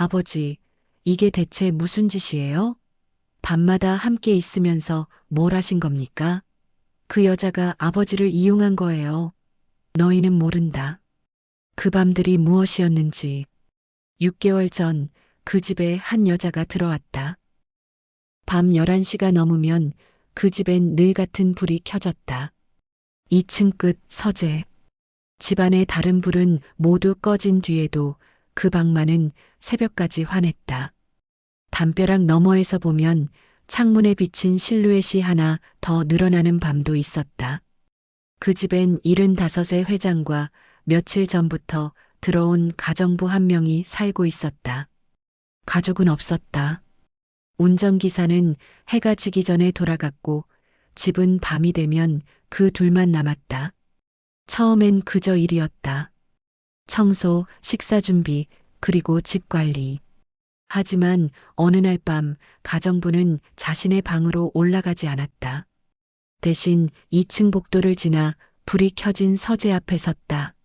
아버지, 이게 대체 무슨 짓이에요? 밤마다 함께 있으면서 뭘 하신 겁니까? 그 여자가 아버지를 이용한 거예요. 너희는 모른다. 그 밤들이 무엇이었는지. 6개월 전 그 집에 한 여자가 들어왔다. 밤 11시가 넘으면 그 집엔 늘 같은 불이 켜졌다. 2층 끝 서재. 집안의 다른 불은 모두 꺼진 뒤에도 그 방만은 새벽까지 환했다. 담벼락 너머에서 보면 창문에 비친 실루엣이 하나 더 늘어나는 밤도 있었다. 그 집엔 75의 회장과 며칠 전부터 들어온 가정부 한 명이 살고 있었다. 가족은 없었다. 운전기사는 해가 지기 전에 돌아갔고 집은 밤이 되면 그 둘만 남았다. 처음엔 그저 일이었다. 청소, 식사 준비, 그리고 집 관리. 하지만 어느 날 밤 가정부는 자신의 방으로 올라가지 않았다. 대신 2층 복도를 지나 불이 켜진 서재 앞에 섰다.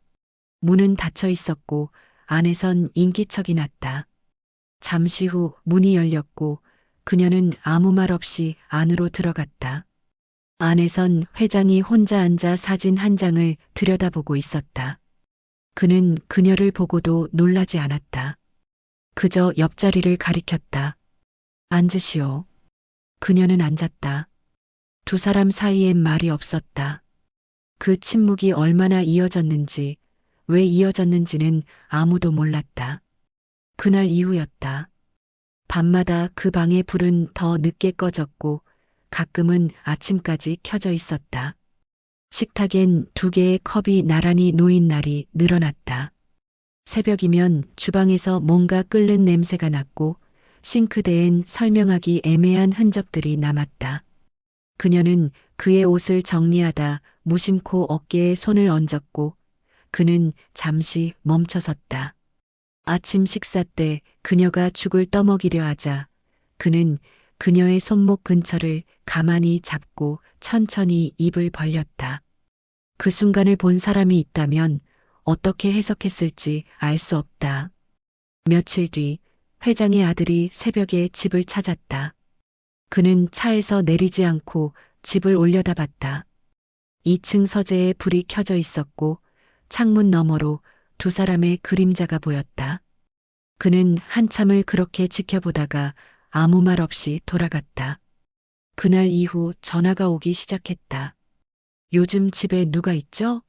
문은 닫혀 있었고 안에선 인기척이 났다. 잠시 후 문이 열렸고 그녀는 아무 말 없이 안으로 들어갔다. 안에선 회장이 혼자 앉아 사진 한 장을 들여다보고 있었다. 그는 그녀를 보고도 놀라지 않았다. 그저 옆자리를 가리켰다. 앉으시오. 그녀는 앉았다. 두 사람 사이엔 말이 없었다. 그 침묵이 얼마나 이어졌는지, 왜 이어졌는지는 아무도 몰랐다. 그날 이후였다. 밤마다 그 방의 불은 더 늦게 꺼졌고 가끔은 아침까지 켜져 있었다. 식탁엔 2개의 컵이 나란히 놓인 날이 늘어났다. 새벽이면 주방에서 뭔가 끓는 냄새가 났고 싱크대엔 설명하기 애매한 흔적들이 남았다. 그녀는 그의 옷을 정리하다 무심코 어깨에 손을 얹었고 그는 잠시 멈춰섰다. 아침 식사 때 그녀가 죽을 떠먹이려 하자 그는 그녀의 손목 근처를 가만히 잡고 천천히 입을 벌렸다. 그 순간을 본 사람이 있다면 어떻게 해석했을지 알 수 없다. 며칠 뒤 회장의 아들이 새벽에 집을 찾았다. 그는 차에서 내리지 않고 집을 올려다봤다. 2층 서재에 불이 켜져 있었고 창문 너머로 두 사람의 그림자가 보였다. 그는 한참을 그렇게 지켜보다가 아무 말 없이 돌아갔다. 그날 이후 전화가 오기 시작했다. 요즘 집에 누가 있죠?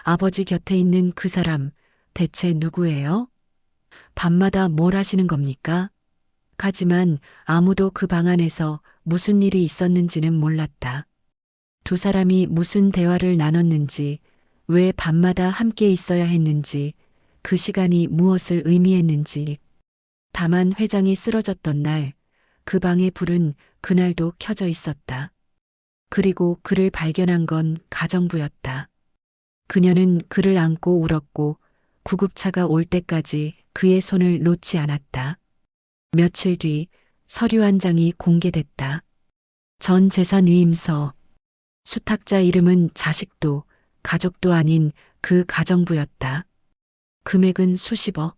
아버지 곁에 있는 그 사람 대체 누구예요? 밤마다 뭘 하시는 겁니까? 하지만 아무도 그 방 안에서 무슨 일이 있었는지는 몰랐다. 두 사람이 무슨 대화를 나눴는지, 왜 밤마다 함께 있어야 했는지, 그 시간이 무엇을 의미했는지. 다만 회장이 쓰러졌던 날, 그 방의 불은 그날도 켜져 있었다. 그리고 그를 발견한 건 가정부였다. 그녀는 그를 안고 울었고 구급차가 올 때까지 그의 손을 놓지 않았다. 며칠 뒤 서류 한 장이 공개됐다. 전 재산 위임서. 수탁자 이름은 자식도 가족도 아닌 그 가정부였다. 금액은 수십억.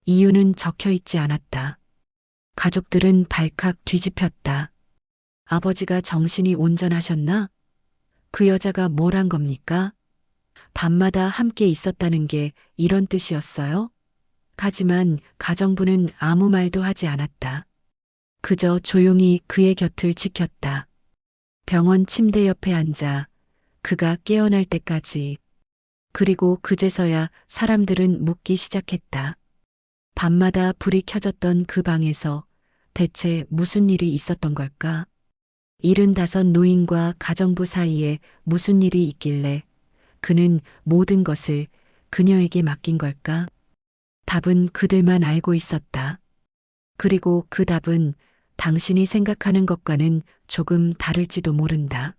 이유는 적혀 있지 않았다. 가족들은 발칵 뒤집혔다. 아버지가 정신이 온전하셨나? 그 여자가 뭘 한 겁니까? 밤마다 함께 있었다는 게 이런 뜻이었어요? 하지만 가정부는 아무 말도 하지 않았다. 그저 조용히 그의 곁을 지켰다. 병원 침대 옆에 앉아 그가 깨어날 때까지. 그리고 그제서야 사람들은 묻기 시작했다. 밤마다 불이 켜졌던 그 방에서 대체 무슨 일이 있었던 걸까? 75 노인과 가정부 사이에 무슨 일이 있길래 그는 모든 것을 그녀에게 맡긴 걸까? 답은 그들만 알고 있었다. 그리고 그 답은 당신이 생각하는 것과는 조금 다를지도 모른다.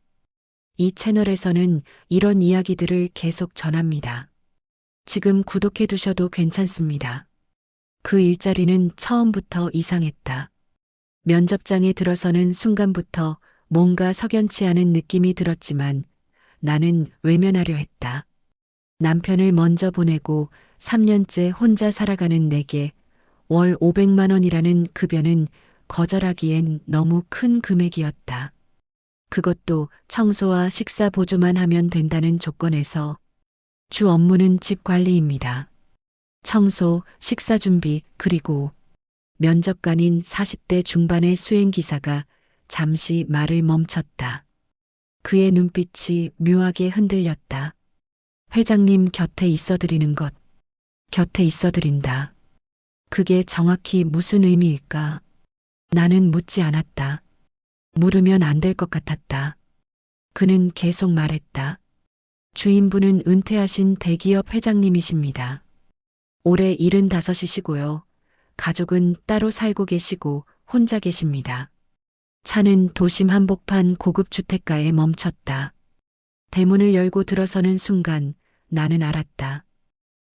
이 채널에서는 이런 이야기들을 계속 전합니다. 지금 구독해 두셔도 괜찮습니다. 그 일자리는 처음부터 이상했다. 면접장에 들어서는 순간부터 뭔가 석연치 않은 느낌이 들었지만 나는 외면하려 했다. 남편을 먼저 보내고 3년째 혼자 살아가는 내게 월 500만 원이라는 급여는 거절하기엔 너무 큰 금액이었다. 그것도 청소와 식사 보조만 하면 된다는 조건에서. 주 업무는 집 관리입니다. 청소, 식사 준비, 그리고 면접관인 40대 중반의 수행기사가 잠시 말을 멈췄다. 그의 눈빛이 묘하게 흔들렸다. 회장님 곁에 있어드리는 것. 곁에 있어드린다. 그게 정확히 무슨 의미일까? 나는 묻지 않았다. 물으면 안 될 것 같았다. 그는 계속 말했다. 주인분은 은퇴하신 대기업 회장님이십니다. 올해 75이시고요. 가족은 따로 살고 계시고 혼자 계십니다. 차는 도심 한복판 고급 주택가에 멈췄다. 대문을 열고 들어서는 순간 나는 알았다.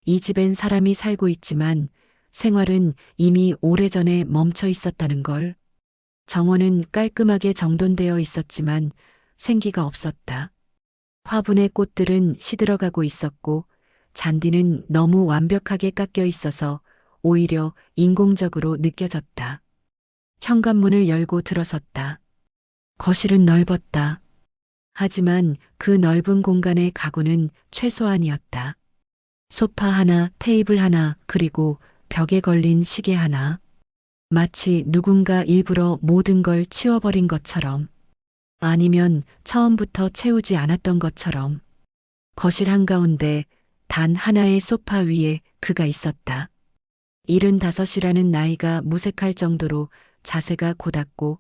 이 집엔 사람이 살고 있지만 생활은 이미 오래전에 멈춰 있었다는 걸. 정원은 깔끔하게 정돈되어 있었지만 생기가 없었다. 화분의 꽃들은 시들어가고 있었고 잔디는 너무 완벽하게 깎여 있어서 오히려 인공적으로 느껴졌다. 현관문을 열고 들어섰다. 거실은 넓었다. 하지만 그 넓은 공간의 가구는 최소한이었다. 소파 하나, 테이블 하나, 그리고 벽에 걸린 시계 하나. 마치 누군가 일부러 모든 걸 치워버린 것처럼. 아니면 처음부터 채우지 않았던 것처럼. 거실 한가운데 단 하나의 소파 위에 그가 있었다. 75이라는 나이가 무색할 정도로 자세가 고닫고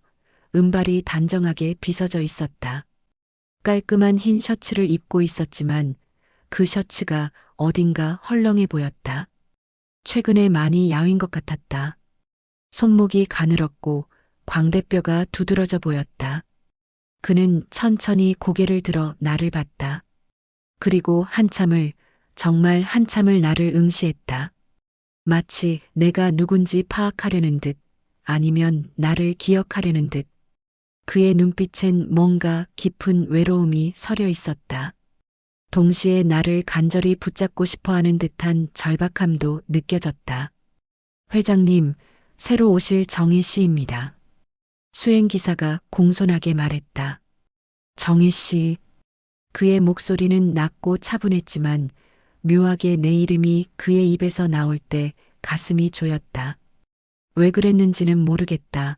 은발이 단정하게 빗어져 있었다. 깔끔한 흰 셔츠를 입고 있었지만 그 셔츠가 어딘가 헐렁해 보였다. 최근에 많이 야윈 것 같았다. 손목이 가늘었고 광대뼈가 두드러져 보였다. 그는 천천히 고개를 들어 나를 봤다. 그리고 한참을, 정말 한참을 나를 응시했다. 마치 내가 누군지 파악하려는 듯, 아니면 나를 기억하려는 듯. 그의 눈빛엔 뭔가 깊은 외로움이 서려 있었다. 동시에 나를 간절히 붙잡고 싶어 하는 듯한 절박함도 느껴졌다. 회장님, 새로 오실 정혜 씨입니다. 수행기사가 공손하게 말했다. 정혜 씨. 그의 목소리는 낮고 차분했지만 묘하게 내 이름이 그의 입에서 나올 때 가슴이 조였다. 왜 그랬는지는 모르겠다.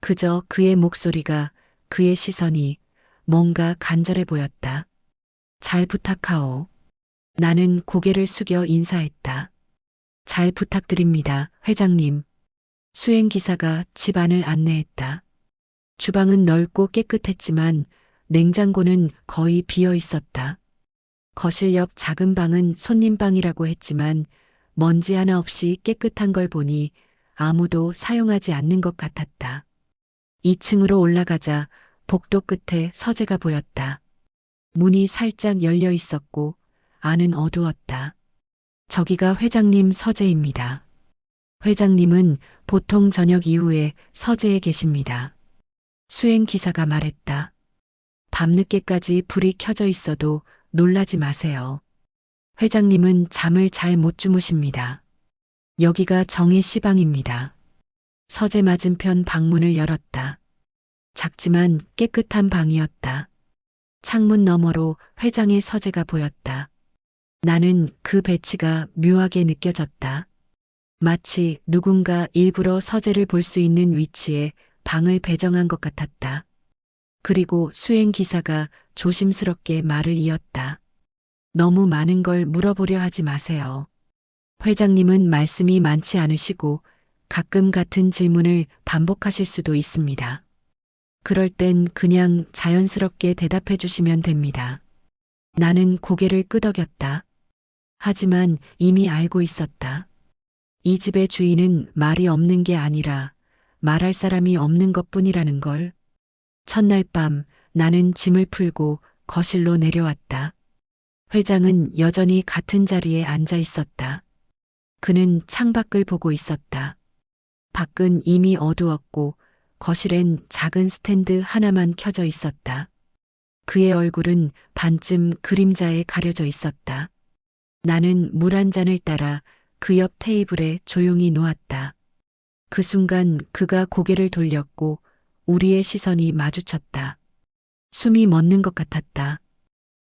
그저 그의 목소리가, 그의 시선이 뭔가 간절해 보였다. 잘 부탁하오. 나는 고개를 숙여 인사했다. 잘 부탁드립니다, 회장님. 수행기사가 집 안을 안내했다. 주방은 넓고 깨끗했지만 냉장고는 거의 비어 있었다. 거실 옆 작은 방은 손님방이라고 했지만 먼지 하나 없이 깨끗한 걸 보니 아무도 사용하지 않는 것 같았다. 2층으로 올라가자 복도 끝에 서재가 보였다. 문이 살짝 열려 있었고 안은 어두웠다. 저기가 회장님 서재입니다. 회장님은 보통 저녁 이후에 서재에 계십니다. 수행기사가 말했다. 밤늦게까지 불이 켜져 있어도 놀라지 마세요. 회장님은 잠을 잘 못 주무십니다. 여기가 정혜 씨 방입니다. 서재 맞은편 방문을 열었다. 작지만 깨끗한 방이었다. 창문 너머로 회장의 서재가 보였다. 나는 그 배치가 묘하게 느껴졌다. 마치 누군가 일부러 서재를 볼 수 있는 위치에 방을 배정한 것 같았다. 그리고 수행기사가 조심스럽게 말을 이었다. 너무 많은 걸 물어보려 하지 마세요. 회장님은 말씀이 많지 않으시고 가끔 같은 질문을 반복하실 수도 있습니다. 그럴 땐 그냥 자연스럽게 대답해 주시면 됩니다. 나는 고개를 끄덕였다. 하지만 이미 알고 있었다. 이 집의 주인은 말이 없는 게 아니라 말할 사람이 없는 것뿐이라는 걸. 첫날 밤 나는 짐을 풀고 거실로 내려왔다. 회장은 여전히 같은 자리에 앉아 있었다. 그는 창밖을 보고 있었다. 밖은 이미 어두웠고 거실엔 작은 스탠드 하나만 켜져 있었다. 그의 얼굴은 반쯤 그림자에 가려져 있었다. 나는 물 한 잔을 따라 그 옆 테이블에 조용히 놓았다. 그 순간 그가 고개를 돌렸고 우리의 시선이 마주쳤다. 숨이 멎는 것 같았다.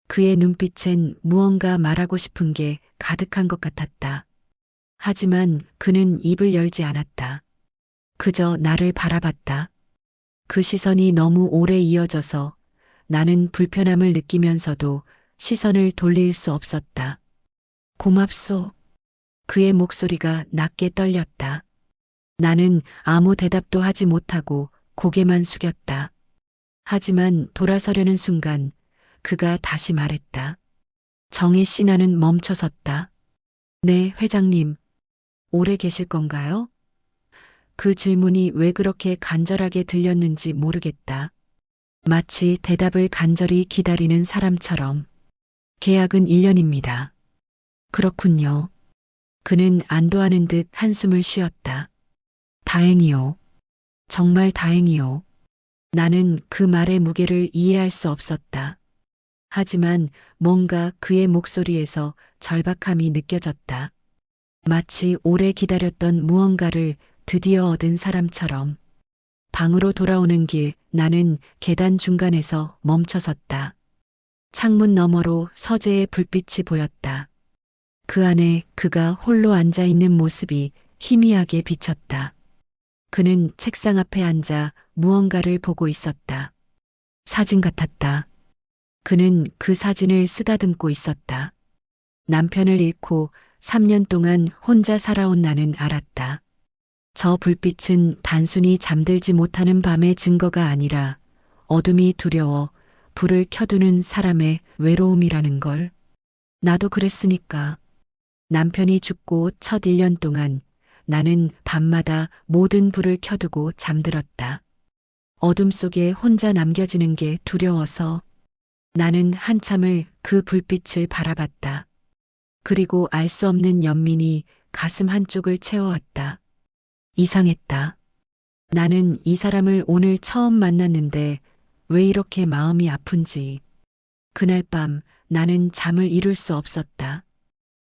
그의 눈빛엔 무언가 말하고 싶은 게 가득한 것 같았다. 하지만 그는 입을 열지 않았다. 그저 나를 바라봤다. 그 시선이 너무 오래 이어져서 나는 불편함을 느끼면서도 시선을 돌릴 수 없었다. 고맙소. 그의 목소리가 낮게 떨렸다. 나는 아무 대답도 하지 못하고 고개만 숙였다. 하지만 돌아서려는 순간 그가 다시 말했다. 정혜 씨. 나는 멈춰섰다. 네, 회장님. 오래 계실 건가요? 그 질문이 왜 그렇게 간절하게 들렸는지 모르겠다. 마치 대답을 간절히 기다리는 사람처럼. 계약은 1년입니다. 그렇군요. 그는 안도하는 듯 한숨을 쉬었다. 다행이요. 정말 다행이요. 나는 그 말의 무게를 이해할 수 없었다. 하지만 뭔가 그의 목소리에서 절박함이 느껴졌다. 마치 오래 기다렸던 무언가를 드디어 얻은 사람처럼. 방으로 돌아오는 길 나는 계단 중간에서 멈춰섰다. 창문 너머로 서재의 불빛이 보였다. 그 안에 그가 홀로 앉아 있는 모습이 희미하게 비쳤다. 그는 책상 앞에 앉아 무언가를 보고 있었다. 사진 같았다. 그는 그 사진을 쓰다듬고 있었다. 남편을 잃고 3년 동안 혼자 살아온 나는 알았다. 저 불빛은 단순히 잠들지 못하는 밤의 증거가 아니라 어둠이 두려워 불을 켜두는 사람의 외로움이라는 걸. 나도 그랬으니까. 남편이 죽고 첫 1년 동안 나는 밤마다 모든 불을 켜두고 잠들었다. 어둠 속에 혼자 남겨지는 게 두려워서. 나는 한참을 그 불빛을 바라봤다. 그리고 알 수 없는 연민이 가슴 한쪽을 채워왔다. 이상했다. 나는 이 사람을 오늘 처음 만났는데 왜 이렇게 마음이 아픈지. 그날 밤 나는 잠을 이룰 수 없었다.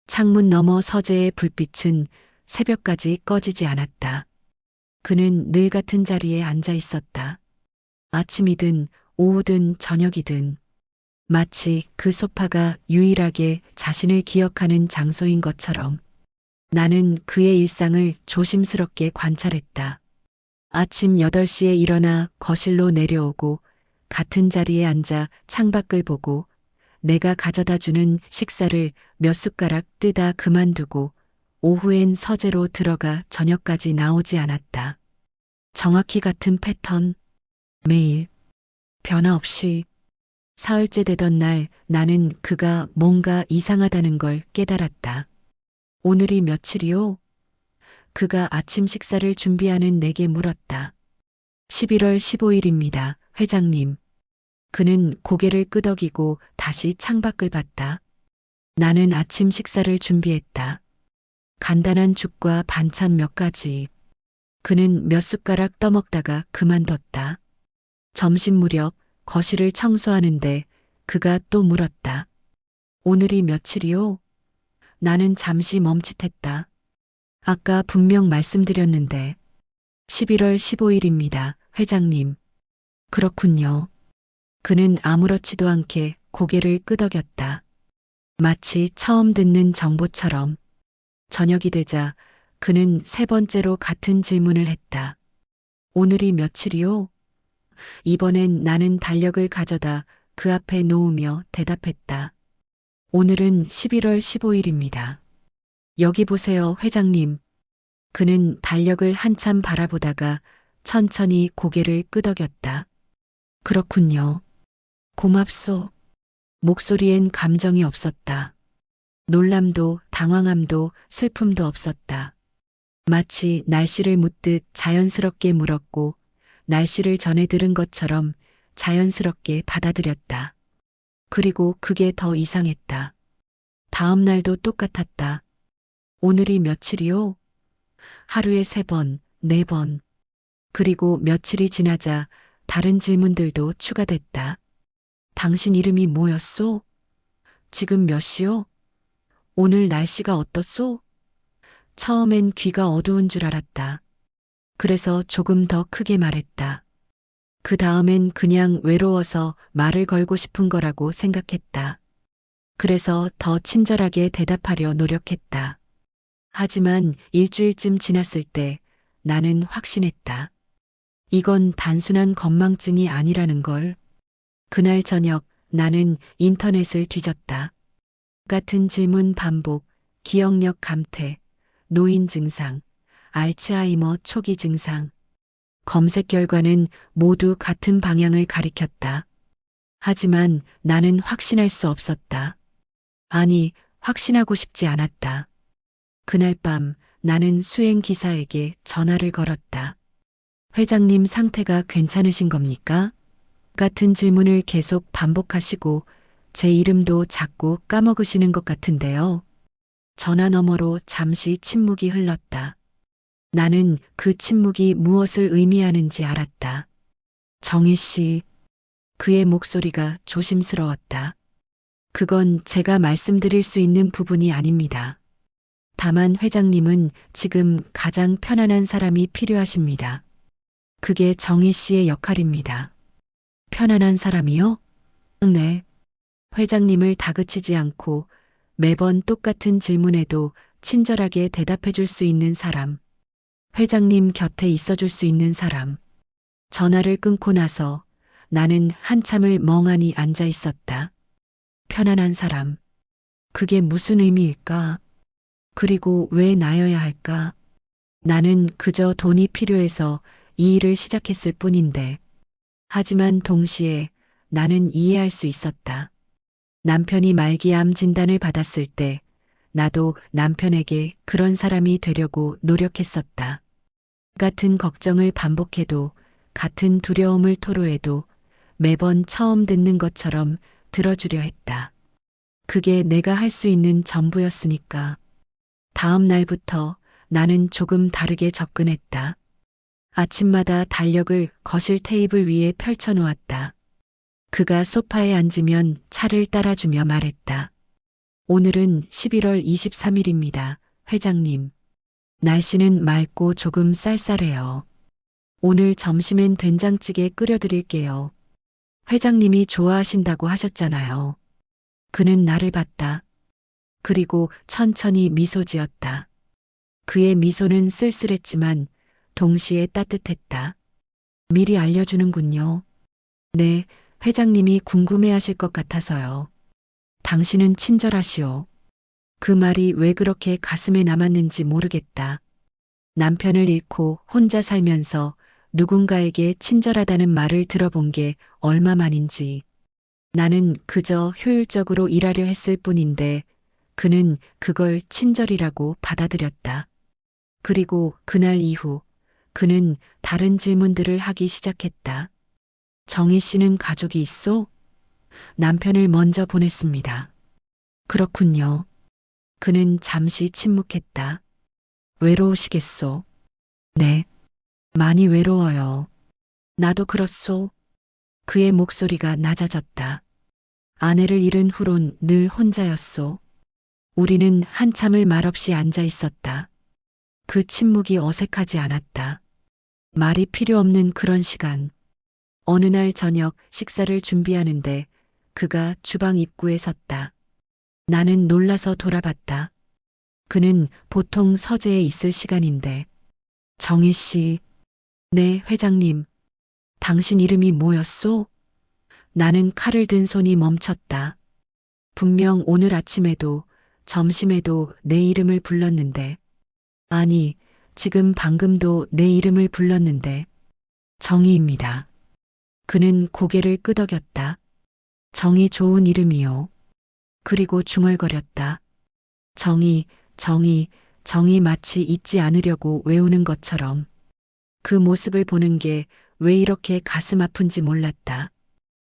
창문 너머 서재의 불빛은 새벽까지 꺼지지 않았다. 그는 늘 같은 자리에 앉아 있었다. 아침이든 오후든 저녁이든 마치 그 소파가 유일하게 자신을 기억하는 장소인 것처럼. 나는 그의 일상을 조심스럽게 관찰했다. 아침 8시에 일어나 거실로 내려오고 같은 자리에 앉아 창밖을 보고 내가 가져다 주는 식사를 몇 숟가락 뜨다 그만두고 오후엔 서재로 들어가 저녁까지 나오지 않았다. 정확히 같은 패턴. 매일. 변화 없이. 사흘째 되던 날 나는 그가 뭔가 이상하다는 걸 깨달았다. 오늘이 며칠이요? 그가 아침 식사를 준비하는 내게 물었다. 11월 15일입니다, 회장님. 그는 고개를 끄덕이고 다시 창밖을 봤다. 나는 아침 식사를 준비했다. 간단한 죽과 반찬 몇 가지. 그는 몇 숟가락 떠먹다가 그만뒀다. 점심 무렵 거실을 청소하는데 그가 또 물었다. 오늘이 며칠이요? 나는 잠시 멈칫했다. 아까 분명 말씀드렸는데. 11월 15일입니다, 회장님. 그렇군요. 그는 아무렇지도 않게 고개를 끄덕였다. 마치 처음 듣는 정보처럼. 저녁이 되자 그는 세 번째로 같은 질문을 했다. 오늘이 며칠이요? 이번엔 나는 달력을 가져다 그 앞에 놓으며 대답했다. 오늘은 11월 15일입니다. 여기 보세요, 회장님. 그는 달력을 한참 바라보다가 천천히 고개를 끄덕였다. 그렇군요. 고맙소. 목소리엔 감정이 없었다. 놀람도 당황함도 슬픔도 없었다. 마치 날씨를 묻듯 자연스럽게 물었고 날씨를 전해 들은 것처럼 자연스럽게 받아들였다. 그리고 그게 더 이상했다. 다음 날도 똑같았다. 오늘이 며칠이요? 하루에 3번, 4번. 그리고 며칠이 지나자 다른 질문들도 추가됐다. 당신 이름이 뭐였소? 지금 몇 시요? 오늘 날씨가 어떻소? 처음엔 귀가 어두운 줄 알았다. 그래서 조금 더 크게 말했다. 그 다음엔 그냥 외로워서 말을 걸고 싶은 거라고 생각했다. 그래서 더 친절하게 대답하려 노력했다. 하지만 일주일쯤 지났을 때 나는 확신했다. 이건 단순한 건망증이 아니라는 걸. 그날 저녁 나는 인터넷을 뒤졌다. 같은 질문 반복, 기억력 감퇴, 노인 증상, 알츠하이머 초기 증상. 검색 결과는 모두 같은 방향을 가리켰다. 하지만 나는 확신할 수 없었다. 아니, 확신하고 싶지 않았다. 그날 밤 나는 수행 기사에게 전화를 걸었다. 회장님 상태가 괜찮으신 겁니까? 같은 질문을 계속 반복하시고 제 이름도 자꾸 까먹으시는 것 같은데요. 전화 너머로 잠시 침묵이 흘렀다. 나는 그 침묵이 무엇을 의미하는지 알았다. 정희 씨, 그의 목소리가 조심스러웠다. 그건 제가 말씀드릴 수 있는 부분이 아닙니다. 다만 회장님은 지금 가장 편안한 사람이 필요하십니다. 그게 정희 씨의 역할입니다. 편안한 사람이요? 네. 회장님을 다그치지 않고 매번 똑같은 질문에도 친절하게 대답해 줄 수 있는 사람. 회장님 곁에 있어 줄 수 있는 사람. 전화를 끊고 나서 나는 한참을 멍하니 앉아 있었다. 편안한 사람. 그게 무슨 의미일까? 그리고 왜 나여야 할까? 나는 그저 돈이 필요해서 이 일을 시작했을 뿐인데. 하지만 동시에 나는 이해할 수 있었다. 남편이 말기암 진단을 받았을 때 나도 남편에게 그런 사람이 되려고 노력했었다. 같은 걱정을 반복해도 같은 두려움을 토로해도 매번 처음 듣는 것처럼 들어주려 했다. 그게 내가 할 수 있는 전부였으니까. 다음 날부터 나는 조금 다르게 접근했다. 아침마다 달력을 거실 테이블 위에 펼쳐놓았다. 그가 소파에 앉으면 차를 따라주며 말했다. 오늘은 11월 23일입니다, 회장님. 날씨는 맑고 조금 쌀쌀해요. 오늘 점심엔 된장찌개 끓여드릴게요. 회장님이 좋아하신다고 하셨잖아요. 그는 나를 봤다. 그리고 천천히 미소 지었다. 그의 미소는 쓸쓸했지만 동시에 따뜻했다. 미리 알려주는군요. 네, 회장님이 궁금해하실 것 같아서요. 당신은 친절하시오. 그 말이 왜 그렇게 가슴에 남았는지 모르겠다. 남편을 잃고 혼자 살면서 누군가에게 친절하다는 말을 들어본 게 얼마만인지. 나는 그저 효율적으로 일하려 했을 뿐인데 그는 그걸 친절이라고 받아들였다. 그리고 그날 이후 그는 다른 질문들을 하기 시작했다. 정희 씨는 가족이 있소? 남편을 먼저 보냈습니다. 그렇군요. 그는 잠시 침묵했다. 외로우시겠소? 네. 많이 외로워요. 나도 그렇소. 그의 목소리가 낮아졌다. 아내를 잃은 후론 늘 혼자였소. 우리는 한참을 말없이 앉아 있었다. 그 침묵이 어색하지 않았다. 말이 필요 없는 그런 시간. 어느 날 저녁 식사를 준비하는데 그가 주방 입구에 섰다. 나는 놀라서 돌아봤다. 그는 보통 서재에 있을 시간인데. 정희 씨. 네, 회장님. 당신 이름이 뭐였소? 나는 칼을 든 손이 멈췄다. 분명 오늘 아침에도 점심에도 내 이름을 불렀는데. 아니, 지금 방금도 내 이름을 불렀는데. 정희입니다. 그는 고개를 끄덕였다. 정희 좋은 이름이요. 그리고 중얼거렸다. 정희, 정희, 정희 마치 잊지 않으려고 외우는 것처럼. 그 모습을 보는 게 왜 이렇게 가슴 아픈지 몰랐다.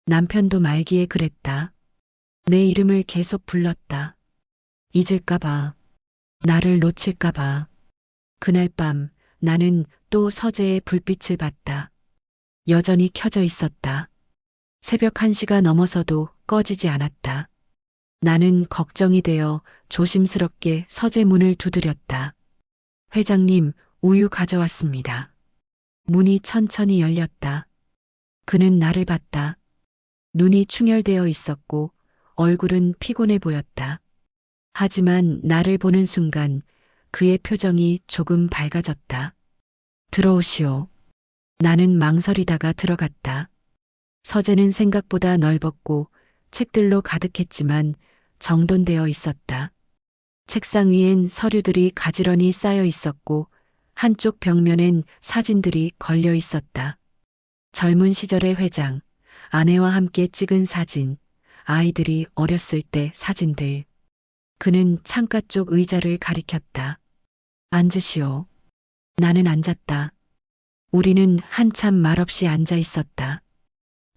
남편도 말기에 그랬다. 내 이름을 계속 불렀다. 잊을까봐. 나를 놓칠까봐. 그날 밤 나는 또 서재의 불빛을 봤다. 여전히 켜져 있었다. 새벽 1시가 넘어서도 꺼지지 않았다. 나는 걱정이 되어 조심스럽게 서재 문을 두드렸다. 회장님, 우유 가져왔습니다. 문이 천천히 열렸다. 그는 나를 봤다. 눈이 충혈되어 있었고 얼굴은 피곤해 보였다. 하지만 나를 보는 순간 그의 표정이 조금 밝아졌다. 들어오시오. 나는 망설이다가 들어갔다. 서재는 생각보다 넓었고 책들로 가득했지만 정돈되어 있었다. 책상 위엔 서류들이 가지런히 쌓여 있었고 한쪽 벽면엔 사진들이 걸려 있었다. 젊은 시절의 회장, 아내와 함께 찍은 사진, 아이들이 어렸을 때 사진들. 그는 창가 쪽 의자를 가리켰다. 앉으시오. 나는 앉았다. 우리는 한참 말없이 앉아 있었다.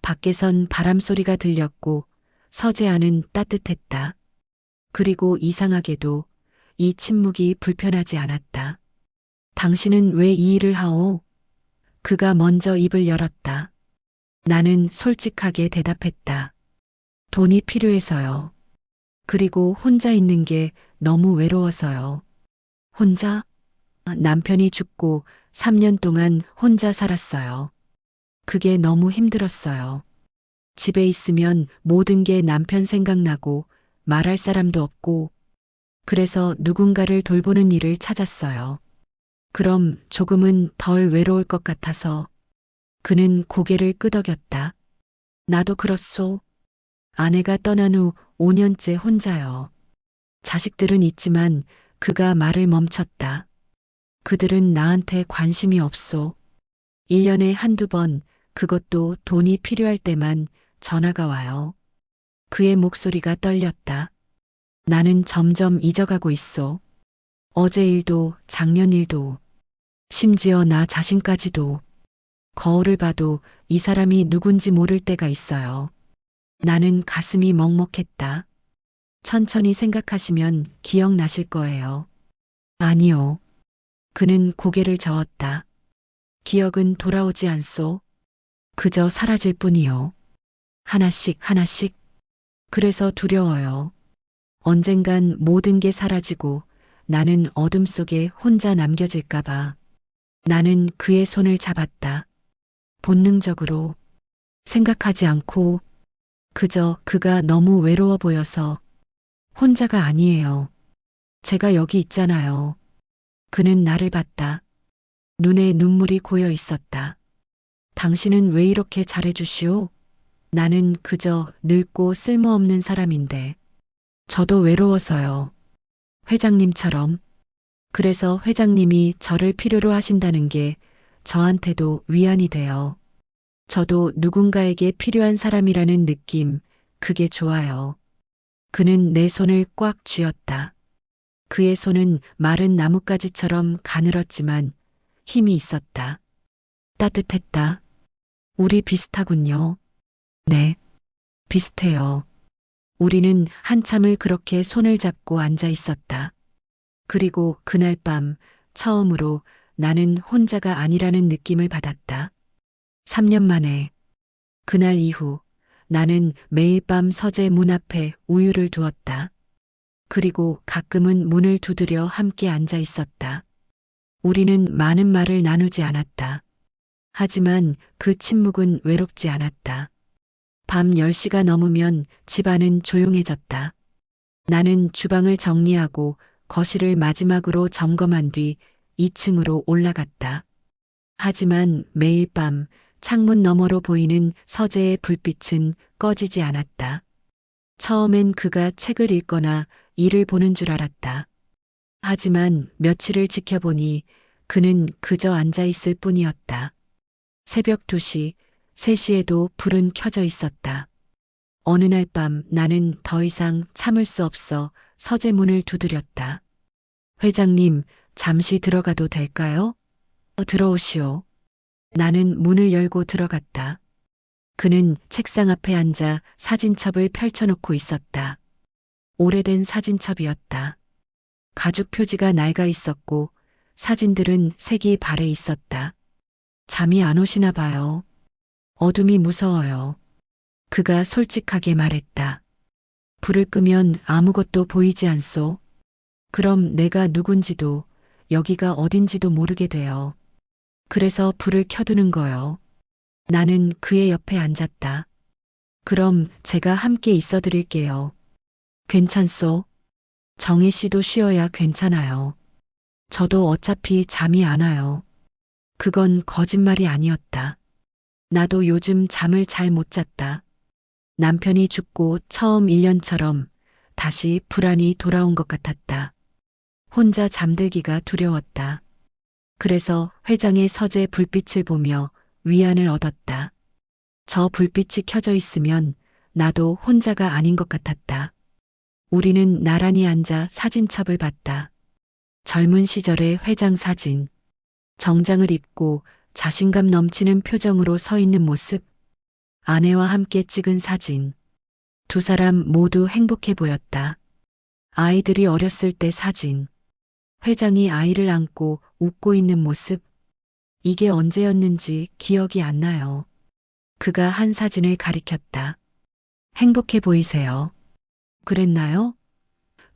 밖에선 바람 소리가 들렸고 서재 안은 따뜻했다. 그리고 이상하게도 이 침묵이 불편하지 않았다. 당신은 왜 이 일을 하오? 그가 먼저 입을 열었다. 나는 솔직하게 대답했다. 돈이 필요해서요. 그리고 혼자 있는 게 너무 외로워서요. 혼자? 남편이 죽고 3년 동안 혼자 살았어요. 그게 너무 힘들었어요. 집에 있으면 모든 게 남편 생각나고 말할 사람도 없고 그래서 누군가를 돌보는 일을 찾았어요. 그럼 조금은 덜 외로울 것 같아서. 그는 고개를 끄덕였다. 나도 그렇소. 아내가 떠난 후 5년째 혼자요. 자식들은 있지만 그가 말을 멈췄다. 그들은 나한테 관심이 없소. 1년에 한두 번, 그것도 돈이 필요할 때만 전화가 와요. 그의 목소리가 떨렸다. 나는 점점 잊어가고 있어. 어제 일도 작년 일도 심지어 나 자신까지도. 거울을 봐도 이 사람이 누군지 모를 때가 있어요. 나는 가슴이 먹먹했다. 천천히 생각하시면 기억나실 거예요. 아니요. 그는 고개를 저었다. 기억은 돌아오지 않소. 그저 사라질 뿐이요. 하나씩 하나씩. 그래서 두려워요. 언젠간 모든 게 사라지고 나는 어둠 속에 혼자 남겨질까봐. 나는 그의 손을 잡았다. 본능적으로. 생각하지 않고 그저 그가 너무 외로워 보여서. 혼자가 아니에요. 제가 여기 있잖아요. 그는 나를 봤다. 눈에 눈물이 고여 있었다. 당신은 왜 이렇게 잘해주시오? 나는 그저 늙고 쓸모없는 사람인데. 저도 외로워서요. 회장님처럼. 그래서 회장님이 저를 필요로 하신다는 게 저한테도 위안이 돼요. 저도 누군가에게 필요한 사람이라는 느낌, 그게 좋아요. 그는 내 손을 꽉 쥐었다. 그의 손은 마른 나뭇가지처럼 가늘었지만 힘이 있었다. 따뜻했다. 우리 비슷하군요. 네, 비슷해요. 우리는 한참을 그렇게 손을 잡고 앉아 있었다. 그리고 그날 밤 처음으로 나는 혼자가 아니라는 느낌을 받았다. 3년 만에. 그날 이후 나는 매일 밤 서재 문 앞에 우유를 두었다. 그리고 가끔은 문을 두드려 함께 앉아 있었다. 우리는 많은 말을 나누지 않았다. 하지만 그 침묵은 외롭지 않았다. 밤 10시가 넘으면 집안은 조용해졌다. 나는 주방을 정리하고 거실을 마지막으로 점검한 뒤 2층으로 올라갔다. 하지만 매일 밤 창문 너머로 보이는 서재의 불빛은 꺼지지 않았다. 처음엔 그가 책을 읽거나 일을 보는 줄 알았다. 하지만 며칠을 지켜보니 그는 그저 앉아 있을 뿐이었다. 새벽 2시, 3시에도 불은 켜져 있었다. 어느 날 밤 나는 더 이상 참을 수 없어 서재 문을 두드렸다. 회장님, 잠시 들어가도 될까요? 들어오시오. 나는 문을 열고 들어갔다. 그는 책상 앞에 앉아 사진첩을 펼쳐놓고 있었다. 오래된 사진첩이었다. 가죽 표지가 낡아 있었고 사진들은 색이 발해 있었다. 잠이 안 오시나 봐요. 어둠이 무서워요. 그가 솔직하게 말했다. 불을 끄면 아무것도 보이지 않소. 그럼 내가 누군지도 여기가 어딘지도 모르게 돼요. 그래서 불을 켜두는 거요. 나는 그의 옆에 앉았다. 그럼 제가 함께 있어 드릴게요. 괜찮소? 정희 씨도 쉬어야 괜찮아요. 저도 어차피 잠이 안 와요. 그건 거짓말이 아니었다. 나도 요즘 잠을 잘 못 잤다. 남편이 죽고 처음 1년처럼 다시 불안이 돌아온 것 같았다. 혼자 잠들기가 두려웠다. 그래서 회장의 서재 불빛을 보며 위안을 얻었다. 저 불빛이 켜져 있으면 나도 혼자가 아닌 것 같았다. 우리는 나란히 앉아 사진첩을 봤다. 젊은 시절의 회장 사진. 정장을 입고 자신감 넘치는 표정으로 서 있는 모습. 아내와 함께 찍은 사진. 두 사람 모두 행복해 보였다. 아이들이 어렸을 때 사진. 회장이 아이를 안고 웃고 있는 모습. 이게 언제였는지 기억이 안 나요. 그가 한 사진을 가리켰다. 행복해 보이세요. 그랬나요?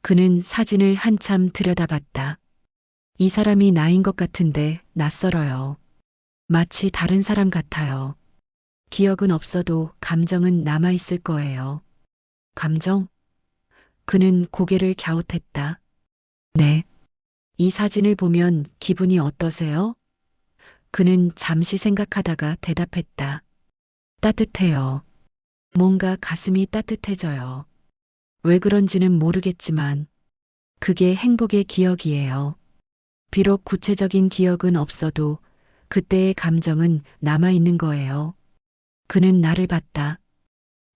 그는 사진을 한참 들여다봤다. 이 사람이 나인 것 같은데 낯설어요. 마치 다른 사람 같아요. 기억은 없어도 감정은 남아있을 거예요. 감정? 그는 고개를 갸웃했다. 네. 이 사진을 보면 기분이 어떠세요? 그는 잠시 생각하다가 대답했다. 따뜻해요. 뭔가 가슴이 따뜻해져요. 왜 그런지는 모르겠지만 그게 행복의 기억이에요. 비록 구체적인 기억은 없어도 그때의 감정은 남아있는 거예요. 그는 나를 봤다.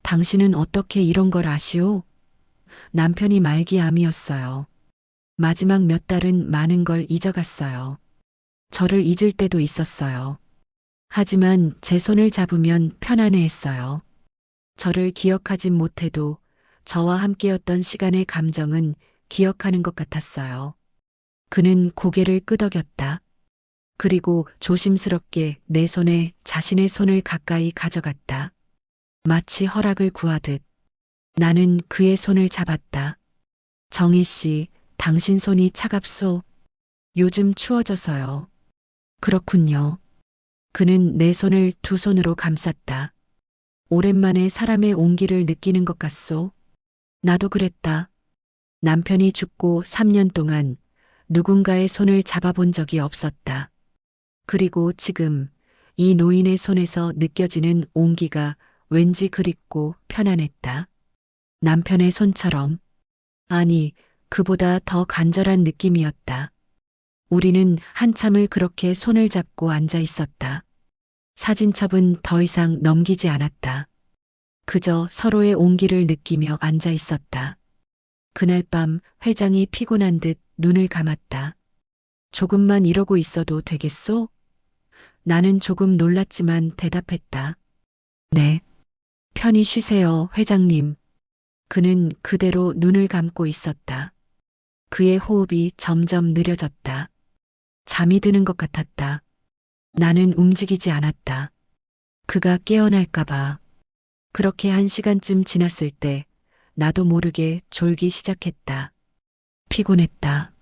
당신은 어떻게 이런 걸 아시오? 남편이 말기암이었어요. 마지막 몇 달은 많은 걸 잊어갔어요. 저를 잊을 때도 있었어요. 하지만 제 손을 잡으면 편안해했어요. 저를 기억하진 못해도 저와 함께였던 시간의 감정은 기억하는 것 같았어요. 그는 고개를 끄덕였다. 그리고 조심스럽게 내 손에 자신의 손을 가까이 가져갔다. 마치 허락을 구하듯. 나는 그의 손을 잡았다. 정희 씨, 당신 손이 차갑소. 요즘 추워져서요. 그렇군요. 그는 내 손을 두 손으로 감쌌다. 오랜만에 사람의 온기를 느끼는 것 같소. 나도 그랬다. 남편이 죽고 3년 동안 누군가의 손을 잡아본 적이 없었다. 그리고 지금 이 노인의 손에서 느껴지는 온기가 왠지 그립고 편안했다. 남편의 손처럼. 아니, 그보다 더 간절한 느낌이었다. 우리는 한참을 그렇게 손을 잡고 앉아 있었다. 사진첩은 더 이상 넘기지 않았다. 그저 서로의 온기를 느끼며 앉아 있었다. 그날 밤 회장이 피곤한 듯 눈을 감았다. 조금만 이러고 있어도 되겠소? 나는 조금 놀랐지만 대답했다. 네. 편히 쉬세요, 회장님. 그는 그대로 눈을 감고 있었다. 그의 호흡이 점점 느려졌다. 잠이 드는 것 같았다. 나는 움직이지 않았다. 그가 깨어날까봐. 그렇게 1시간쯤 지났을 때 나도 모르게 졸기 시작했다. 피곤했다.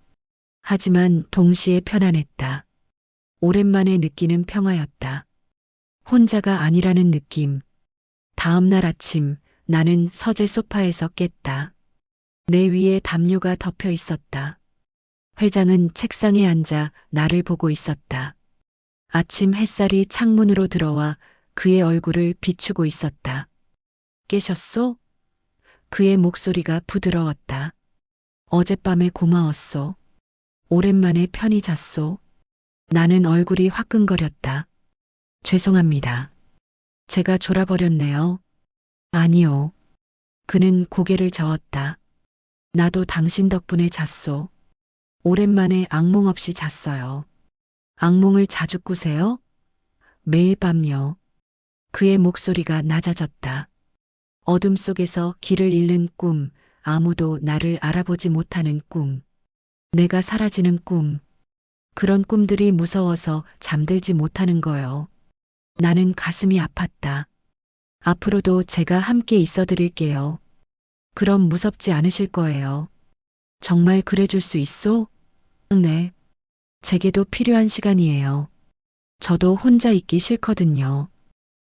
하지만 동시에 편안했다. 오랜만에 느끼는 평화였다. 혼자가 아니라는 느낌. 다음 날 아침 나는 서재 소파에서 깼다. 내 위에 담요가 덮여 있었다. 회장은 책상에 앉아 나를 보고 있었다. 아침 햇살이 창문으로 들어와 그의 얼굴을 비추고 있었다. 깨셨소? 그의 목소리가 부드러웠다. 어젯밤에 고마웠소. 오랜만에 편히 잤소. 나는 얼굴이 화끈거렸다. 죄송합니다. 제가 졸아버렸네요. 아니요. 그는 고개를 저었다. 나도 당신 덕분에 잤소. 오랜만에 악몽 없이 잤어요. 악몽을 자주 꾸세요? 매일 밤요. 그의 목소리가 낮아졌다. 어둠 속에서 길을 잃는 꿈, 아무도 나를 알아보지 못하는 꿈. 내가 사라지는 꿈. 그런 꿈들이 무서워서 잠들지 못하는 거요. 나는 가슴이 아팠다. 앞으로도 제가 함께 있어 드릴게요. 그럼 무섭지 않으실 거예요. 정말 그래 줄 수 있소? 네. 제게도 필요한 시간이에요. 저도 혼자 있기 싫거든요.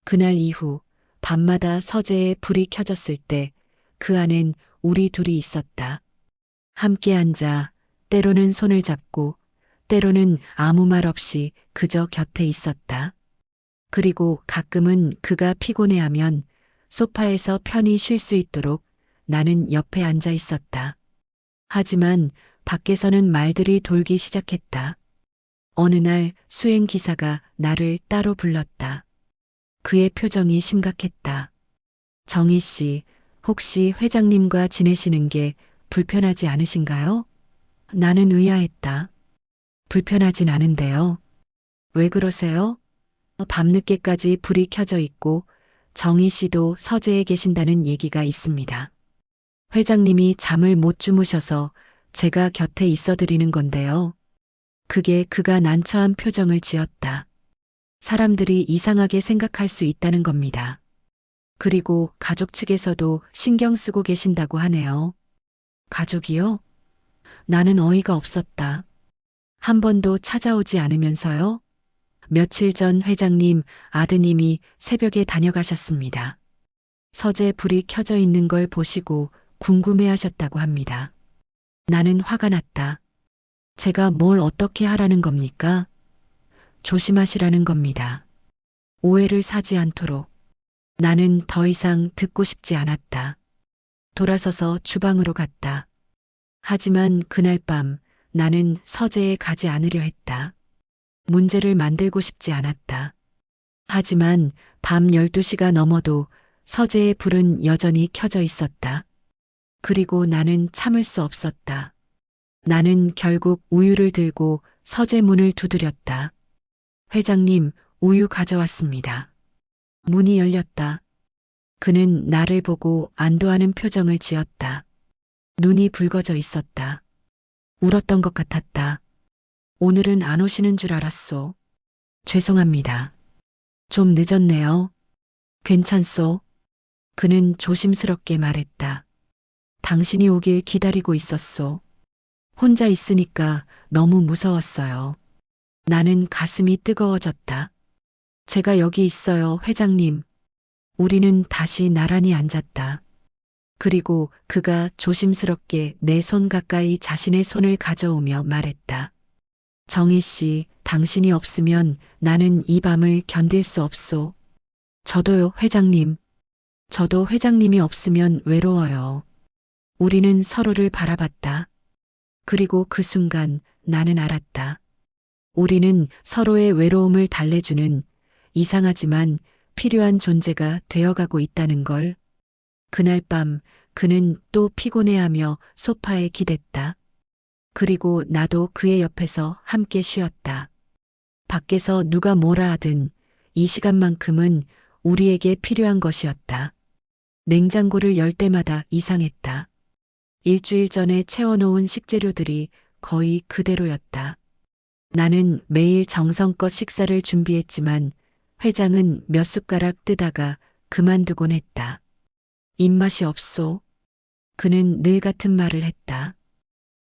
그날 이후 밤마다 서재에 불이 켜졌을 때 그 안엔 우리 둘이 있었다. 함께 앉아 때로는 손을 잡고 때로는 아무 말 없이 그저 곁에 있었다. 그리고 가끔은 그가 피곤해하면 소파에서 편히 쉴 수 있도록 나는 옆에 앉아 있었다. 하지만 밖에서는 말들이 돌기 시작했다. 어느 날 수행 기사가 나를 따로 불렀다. 그의 표정이 심각했다. 정희 씨, 혹시 회장님과 지내시는 게 불편하지 않으신가요? 나는 의아했다. 불편하진 않은데요. 왜 그러세요? 밤늦게까지 불이 켜져 있고 정희 씨도 서재에 계신다는 얘기가 있습니다. 회장님이 잠을 못 주무셔서 제가 곁에 있어 드리는 건데요. 그게 그가 난처한 표정을 지었다. 사람들이 이상하게 생각할 수 있다는 겁니다. 그리고 가족 측에서도 신경 쓰고 계신다고 하네요. 가족이요? 나는 어이가 없었다. 한 번도 찾아오지 않으면서요? 며칠 전 회장님 아드님이 새벽에 다녀가셨습니다. 서재 불이 켜져 있는 걸 보시고 궁금해 하셨다고 합니다. 나는 화가 났다. 제가 뭘 어떻게 하라는 겁니까? 조심하시라는 겁니다. 오해를 사지 않도록. 나는 더 이상 듣고 싶지 않았다. 돌아서서 주방으로 갔다. 하지만 그날 밤 나는 서재에 가지 않으려 했다. 문제를 만들고 싶지 않았다. 하지만 밤 12시가 넘어도 서재의 불은 여전히 켜져 있었다. 그리고 나는 참을 수 없었다. 나는 결국 우유를 들고 서재 문을 두드렸다. 회장님, 우유 가져왔습니다. 문이 열렸다. 그는 나를 보고 안도하는 표정을 지었다. 눈이 붉어져 있었다. 울었던 것 같았다. 오늘은 안 오시는 줄 알았소. 죄송합니다. 좀 늦었네요. 괜찮소? 그는 조심스럽게 말했다. 당신이 오길 기다리고 있었소. 혼자 있으니까 너무 무서웠어요. 나는 가슴이 뜨거워졌다. 제가 여기 있어요, 회장님. 우리는 다시 나란히 앉았다. 그리고 그가 조심스럽게 내 손 가까이 자신의 손을 가져오며 말했다. 정희 씨, 당신이 없으면 나는 이 밤을 견딜 수 없소. 저도요, 회장님. 저도 회장님이 없으면 외로워요. 우리는 서로를 바라봤다. 그리고 그 순간 나는 알았다. 우리는 서로의 외로움을 달래주는 이상하지만 필요한 존재가 되어가고 있다는 걸. 그날 밤 그는 또 피곤해하며 소파에 기댔다. 그리고 나도 그의 옆에서 함께 쉬었다. 밖에서 누가 뭐라 하든 이 시간만큼은 우리에게 필요한 것이었다. 냉장고를 열 때마다 이상했다. 일주일 전에 채워놓은 식재료들이 거의 그대로였다. 나는 매일 정성껏 식사를 준비했지만 회장은 몇 숟가락 뜨다가 그만두곤 했다. 입맛이 없소. 그는 늘 같은 말을 했다.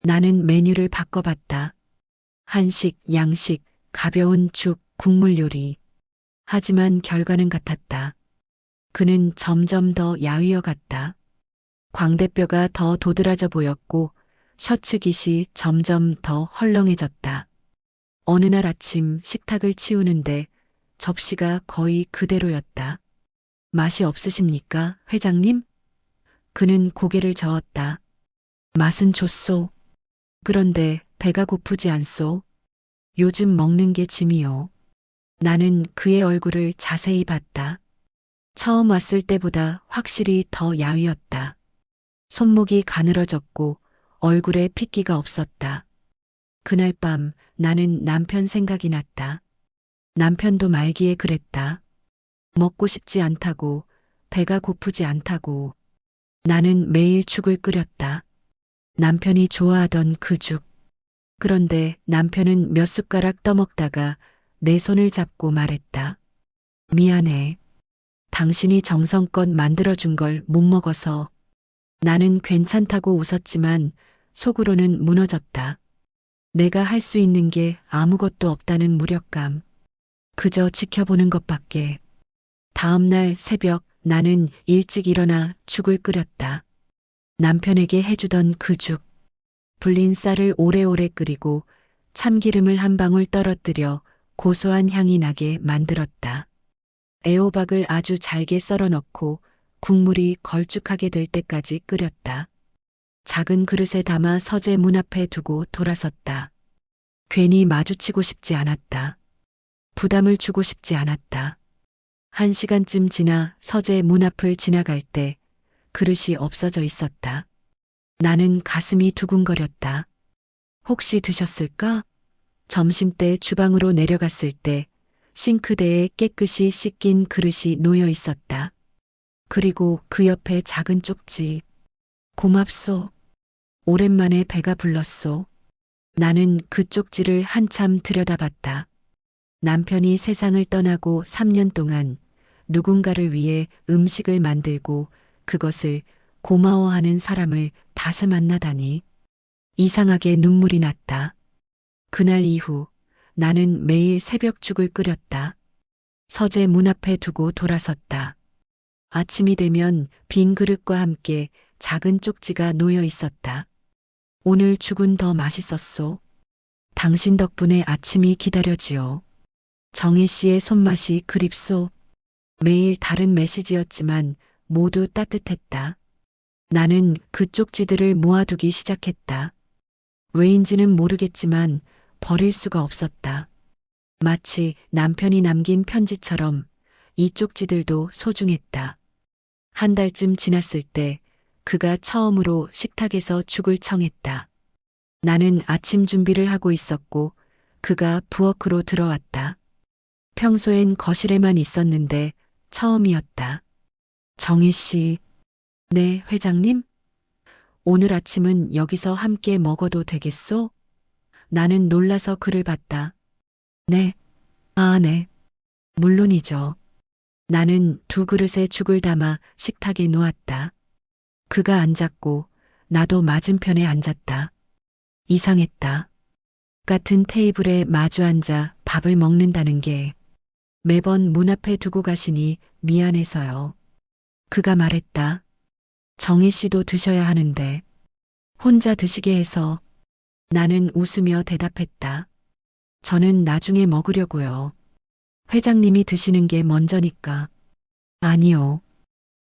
나는 메뉴를 바꿔봤다. 한식, 양식, 가벼운 죽, 국물 요리. 하지만 결과는 같았다. 그는 점점 더 야위어 갔다. 광대뼈가 더 도드라져 보였고 셔츠 깃이 점점 더 헐렁해졌다. 어느 날 아침 식탁을 치우는데 접시가 거의 그대로였다. 맛이 없으십니까, 회장님? 그는 고개를 저었다. 맛은 좋소. 그런데 배가 고프지 않소. 요즘 먹는 게 짐이요. 나는 그의 얼굴을 자세히 봤다. 처음 왔을 때보다 확실히 더 야위었다. 손목이 가늘어졌고 얼굴에 핏기가 없었다. 그날 밤 나는 남편 생각이 났다. 남편도 말기에 그랬다. 먹고 싶지 않다고, 배가 고프지 않다고. 나는 매일 죽을 끓였다. 남편이 좋아하던 그 죽. 그런데 남편은 몇 숟가락 떠먹다가 내 손을 잡고 말했다. 미안해. 당신이 정성껏 만들어준 걸 못 먹어서. 나는 괜찮다고 웃었지만 속으로는 무너졌다. 내가 할 수 있는 게 아무것도 없다는 무력감. 그저 지켜보는 것밖에. 다음 날 새벽 나는 일찍 일어나 죽을 끓였다. 남편에게 해주던 그 죽. 불린 쌀을 오래오래 끓이고 참기름을 한 방울 떨어뜨려 고소한 향이 나게 만들었다. 애호박을 아주 잘게 썰어 넣고 국물이 걸쭉하게 될 때까지 끓였다. 작은 그릇에 담아 서재 문 앞에 두고 돌아섰다. 괜히 마주치고 싶지 않았다. 부담을 주고 싶지 않았다. 1시간쯤 지나 서재 문 앞을 지나갈 때 그릇이 없어져 있었다. 나는 가슴이 두근거렸다. 혹시 드셨을까? 점심때 주방으로 내려갔을 때 싱크대에 깨끗이 씻긴 그릇이 놓여 있었다. 그리고 그 옆에 작은 쪽지. 고맙소. 오랜만에 배가 불렀소. 나는 그 쪽지를 한참 들여다봤다. 남편이 세상을 떠나고 3년 동안 누군가를 위해 음식을 만들고 그것을 고마워하는 사람을 다시 만나다니. 이상하게 눈물이 났다. 그날 이후 나는 매일 새벽죽을 끓였다. 서재 문 앞에 두고 돌아섰다. 아침이 되면 빈 그릇과 함께 작은 쪽지가 놓여 있었다. 오늘 죽은 더 맛있었소. 당신 덕분에 아침이 기다려지요. 정혜 씨의 손맛이 그립소. 매일 다른 메시지였지만 모두 따뜻했다. 나는 그 쪽지들을 모아두기 시작했다. 왜인지는 모르겠지만 버릴 수가 없었다. 마치 남편이 남긴 편지처럼 이 쪽지들도 소중했다. 한 달쯤 지났을 때 그가 처음으로 식탁에서 죽을 청했다. 나는 아침 준비를 하고 있었고 그가 부엌으로 들어왔다. 평소엔 거실에만 있었는데 처음이었다. 정혜 씨. 네, 회장님? 오늘 아침은 여기서 함께 먹어도 되겠소? 나는 놀라서 그를 봤다. 네. 아, 네. 물론이죠. 나는 두 그릇에 죽을 담아 식탁에 놓았다. 그가 앉았고 나도 맞은편에 앉았다. 이상했다. 같은 테이블에 마주 앉아 밥을 먹는다는 게 매번 문 앞에 두고 가시니 미안해서요. 그가 말했다. 정혜 씨도 드셔야 하는데 혼자 드시게 해서. 나는 웃으며 대답했다. 저는 나중에 먹으려고요. 회장님이 드시는 게 먼저니까. 아니요.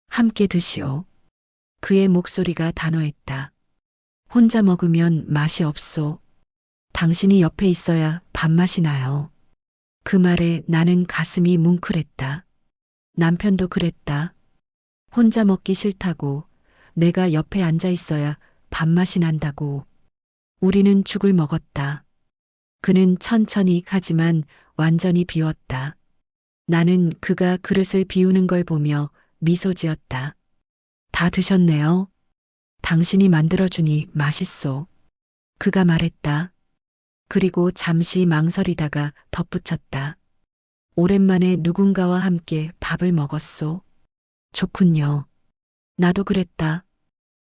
함께 드시오. 그의 목소리가 단호했다. 혼자 먹으면 맛이 없소. 당신이 옆에 있어야 밥맛이 나요. 그 말에 나는 가슴이 뭉클했다. 남편도 그랬다. 혼자 먹기 싫다고, 내가 옆에 앉아 있어야 밥맛이 난다고. 우리는 죽을 먹었다. 그는 천천히 하지만 완전히 비웠다. 나는 그가 그릇을 비우는 걸 보며 미소 지었다. 다 드셨네요. 당신이 만들어주니 맛있소. 그가 말했다. 그리고 잠시 망설이다가 덧붙였다. 오랜만에 누군가와 함께 밥을 먹었소. 좋군요. 나도 그랬다.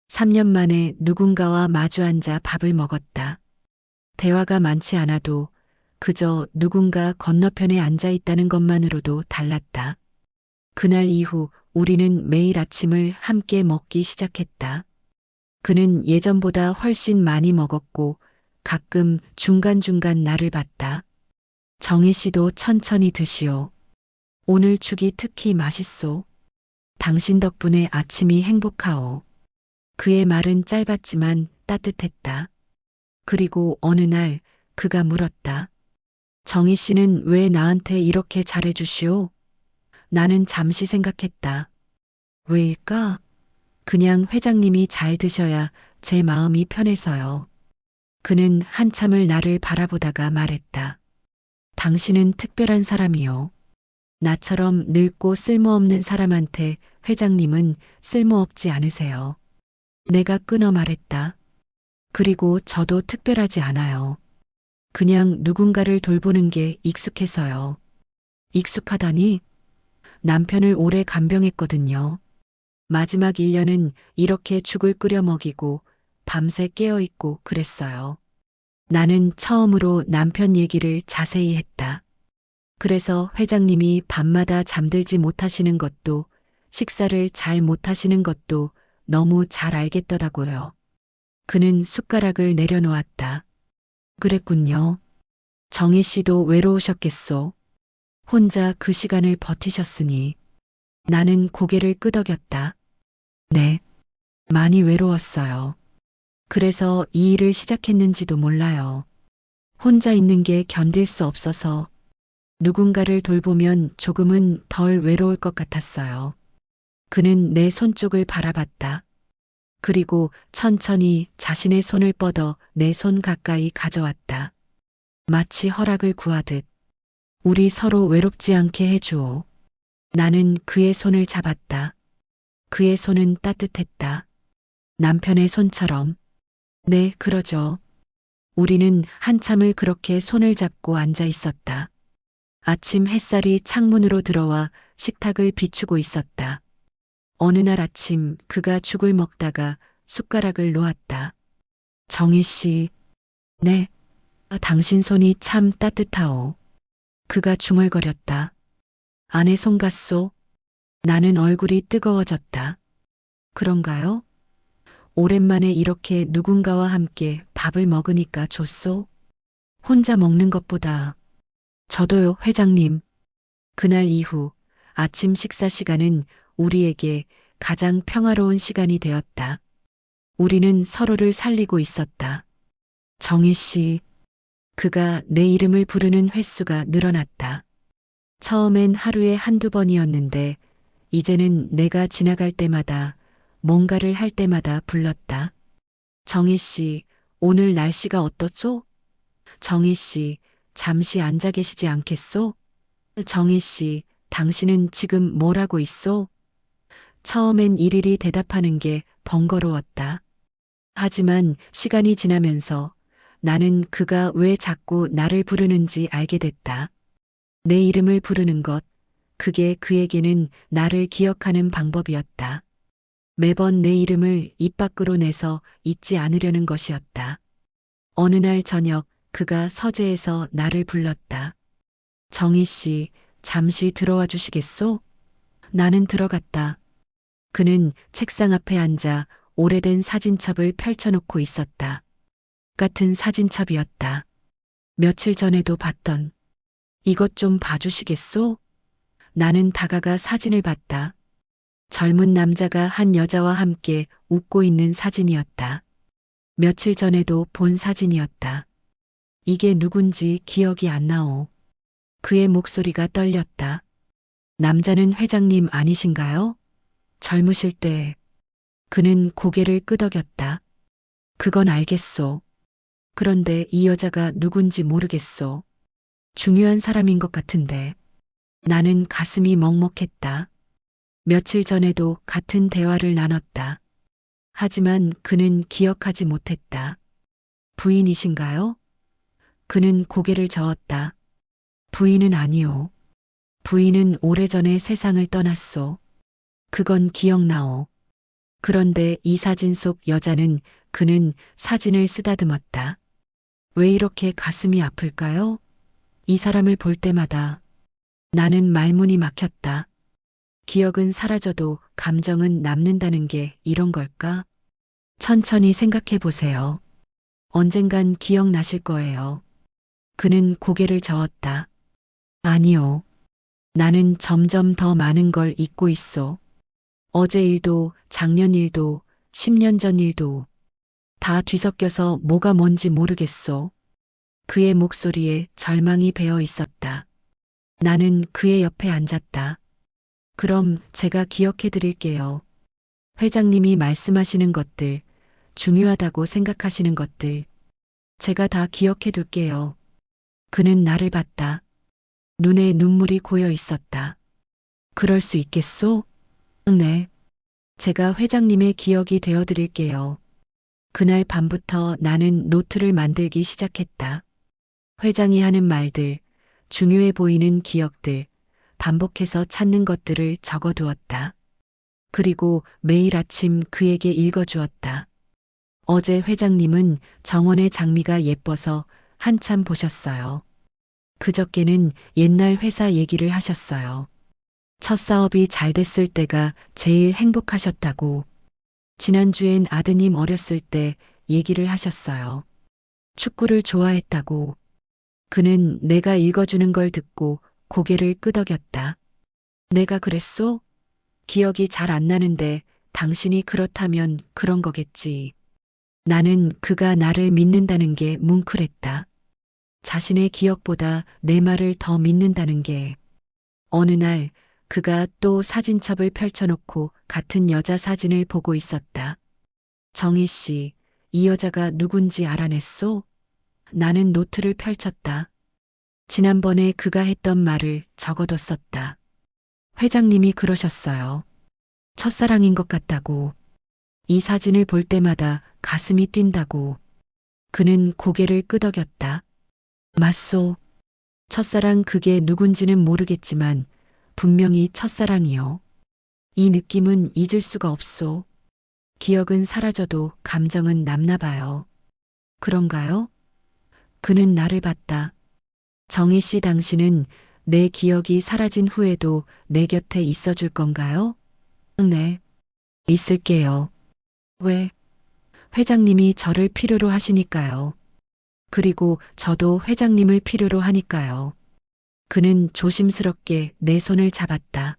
3년 만에 누군가와 마주 앉아 밥을 먹었다. 대화가 많지 않아도 그저 누군가 건너편에 앉아 있다는 것만으로도 달랐다. 그날 이후 우리는 매일 아침을 함께 먹기 시작했다. 그는 예전보다 훨씬 많이 먹었고 가끔 중간중간 나를 봤다. 정혜 씨도 천천히 드시오. 오늘 죽이 특히 맛있소. 당신 덕분에 아침이 행복하오. 그의 말은 짧았지만 따뜻했다. 그리고 어느 날 그가 물었다. 정희 씨는 왜 나한테 이렇게 잘해주시오? 나는 잠시 생각했다. 왜일까? 그냥 회장님이 잘 드셔야 제 마음이 편해서요. 그는 한참을 나를 바라보다가 말했다. 당신은 특별한 사람이요. 나처럼 늙고 쓸모없는 사람한테 회장님은 쓸모없지 않으세요. 내가 끊어 말했다. 그리고 저도 특별하지 않아요. 그냥 누군가를 돌보는 게 익숙해서요. 익숙하다니? 남편을 오래 간병했거든요. 마지막 1년은 이렇게 죽을 끓여 먹이고 밤새 깨어 있고 그랬어요. 나는 처음으로 남편 얘기를 자세히 했다. 그래서 회장님이 밤마다 잠들지 못하시는 것도 식사를 잘 못하시는 것도 너무 잘 알겠더라고요. 그는 숟가락을 내려놓았다. 그랬군요. 정희 씨도 외로우셨겠소. 혼자 그 시간을 버티셨으니. 나는 고개를 끄덕였다. 네, 많이 외로웠어요. 그래서 이 일을 시작했는지도 몰라요. 혼자 있는 게 견딜 수 없어서 누군가를 돌보면 조금은 덜 외로울 것 같았어요. 그는 내 손 쪽을 바라봤다. 그리고 천천히 자신의 손을 뻗어 내 손 가까이 가져왔다. 마치 허락을 구하듯 우리 서로 외롭지 않게 해주오. 나는 그의 손을 잡았다. 그의 손은 따뜻했다. 남편의 손처럼. 네, 그러죠. 우리는 한참을 그렇게 손을 잡고 앉아 있었다. 아침 햇살이 창문으로 들어와 식탁을 비추고 있었다. 어느 날 아침 그가 죽을 먹다가 숟가락을 놓았다. 정희 씨, 네, 당신 손이 참 따뜻하오. 그가 중얼거렸다. 아내 손 같소? 나는 얼굴이 뜨거워졌다. 그런가요? 오랜만에 이렇게 누군가와 함께 밥을 먹으니까 좋소? 혼자 먹는 것보다. 저도요, 회장님. 그날 이후 아침 식사 시간은 우리에게 가장 평화로운 시간이 되었다. 우리는 서로를 살리고 있었다. 정희 씨, 그가 내 이름을 부르는 횟수가 늘어났다. 처음엔 하루에 한두 번이었는데 이제는 내가 지나갈 때마다 뭔가를 할 때마다 불렀다. 정희 씨, 오늘 날씨가 어떻소? 정희 씨, 잠시 앉아 계시지 않겠소? 정희 씨, 당신은 지금 뭘 하고 있소? 처음엔 일일이 대답하는 게 번거로웠다. 하지만 시간이 지나면서 나는 그가 왜 자꾸 나를 부르는지 알게 됐다. 내 이름을 부르는 것, 그게 그에게는 나를 기억하는 방법이었다. 매번 내 이름을 입 밖으로 내서 잊지 않으려는 것이었다. 어느 날 저녁 그가 서재에서 나를 불렀다. 정희 씨, 잠시 들어와 주시겠소? 나는 들어갔다. 그는 책상 앞에 앉아 오래된 사진첩을 펼쳐놓고 있었다. 같은 사진첩이었다. 며칠 전에도 봤던. 이것 좀 봐주시겠소? 나는 다가가 사진을 봤다. 젊은 남자가 한 여자와 함께 웃고 있는 사진이었다. 며칠 전에도 본 사진이었다. 이게 누군지 기억이 안 나오. 그의 목소리가 떨렸다. 남자는 회장님 아니신가요? 젊으실 때. 그는 고개를 끄덕였다. 그건 알겠소. 그런데 이 여자가 누군지 모르겠소. 중요한 사람인 것 같은데. 나는 가슴이 먹먹했다. 며칠 전에도 같은 대화를 나눴다. 하지만 그는 기억하지 못했다. 부인이신가요? 그는 고개를 저었다. 부인은 아니오. 부인은 오래전에 세상을 떠났소. 그건 기억나오. 그런데 이 사진 속 여자는 그는 사진을 쓰다듬었다. 왜 이렇게 가슴이 아플까요? 이 사람을 볼 때마다 나는 말문이 막혔다. 기억은 사라져도 감정은 남는다는 게 이런 걸까? 천천히 생각해 보세요. 언젠간 기억나실 거예요. 그는 고개를 저었다. 아니요. 나는 점점 더 많은 걸 잊고 있어. 어제 일도, 작년 일도, 10년 전 일도 다 뒤섞여서 뭐가 뭔지 모르겠어. 그의 목소리에 절망이 배어 있었다. 나는 그의 옆에 앉았다. 그럼 제가 기억해 드릴게요. 회장님이 말씀하시는 것들, 중요하다고 생각하시는 것들, 제가 다 기억해 둘게요. 그는 나를 봤다. 눈에 눈물이 고여 있었다. 그럴 수 있겠소? 네. 제가 회장님의 기억이 되어 드릴게요. 그날 밤부터 나는 노트를 만들기 시작했다. 회장이 하는 말들, 중요해 보이는 기억들, 반복해서 찾는 것들을 적어두었다. 그리고 매일 아침 그에게 읽어주었다. 어제 회장님은 정원의 장미가 예뻐서 한참 보셨어요. 그저께는 옛날 회사 얘기를 하셨어요. 첫 사업이 잘 됐을 때가 제일 행복하셨다고. 지난주엔 아드님 어렸을 때 얘기를 하셨어요. 축구를 좋아했다고. 그는 내가 읽어주는 걸 듣고 고개를 끄덕였다. 내가 그랬소? 기억이 잘 안 나는데 당신이 그렇다면 그런 거겠지. 나는 그가 나를 믿는다는 게 뭉클했다. 자신의 기억보다 내 말을 더 믿는다는 게. 어느 날 그가 또 사진첩을 펼쳐놓고 같은 여자 사진을 보고 있었다. 정희 씨, 이 여자가 누군지 알아냈소? 나는 노트를 펼쳤다. 지난번에 그가 했던 말을 적어뒀었다. 회장님이 그러셨어요. 첫사랑인 것 같다고. 이 사진을 볼 때마다 가슴이 뛴다고. 그는 고개를 끄덕였다. 맞소. 첫사랑 그게 누군지는 모르겠지만 분명히 첫사랑이요. 이 느낌은 잊을 수가 없소. 기억은 사라져도 감정은 남나 봐요. 그런가요? 그는 나를 봤다. 정희 씨, 당신은 내 기억이 사라진 후에도 내 곁에 있어 줄 건가요? 네. 있을게요. 왜? 회장님이 저를 필요로 하시니까요. 그리고 저도 회장님을 필요로 하니까요. 그는 조심스럽게 내 손을 잡았다.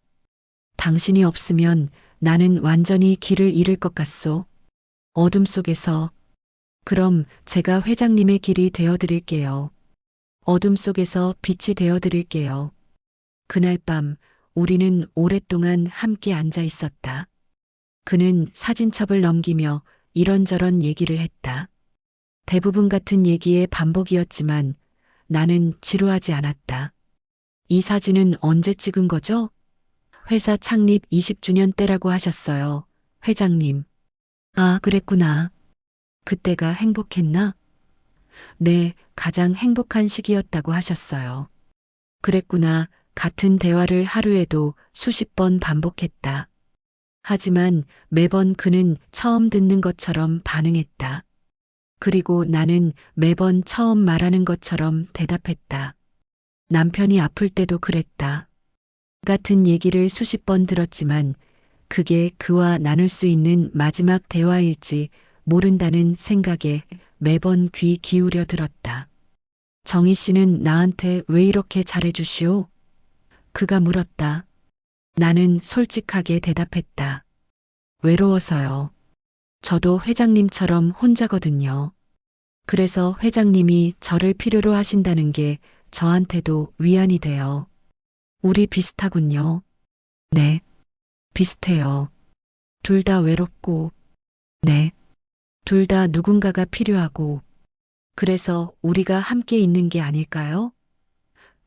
당신이 없으면 나는 완전히 길을 잃을 것 같소. 어둠 속에서. 그럼 제가 회장님의 길이 되어 드릴게요. 어둠 속에서 빛이 되어 드릴게요. 그날 밤 우리는 오랫동안 함께 앉아 있었다. 그는 사진첩을 넘기며 이런저런 얘기를 했다. 대부분 같은 얘기의 반복이었지만 나는 지루하지 않았다. 이 사진은 언제 찍은 거죠? 회사 창립 20주년 때라고 하셨어요. 회장님. 아, 그랬구나. 그때가 행복했나? 네, 가장 행복한 시기였다고 하셨어요. 그랬구나. 같은 대화를 하루에도 수십 번 반복했다. 하지만 매번 그는 처음 듣는 것처럼 반응했다. 그리고 나는 매번 처음 말하는 것처럼 대답했다. 남편이 아플 때도 그랬다. 같은 얘기를 수십 번 들었지만 그게 그와 나눌 수 있는 마지막 대화일지 모른다는 생각에 매번 귀 기울여 들었다. 정희 씨는 나한테 왜 이렇게 잘해주시오? 그가 물었다. 나는 솔직하게 대답했다. 외로워서요. 저도 회장님처럼 혼자거든요. 그래서 회장님이 저를 필요로 하신다는 게 저한테도 위안이 돼요. 우리 비슷하군요. 네, 비슷해요. 둘 다 외롭고, 네, 둘 다 누군가가 필요하고, 그래서 우리가 함께 있는 게 아닐까요?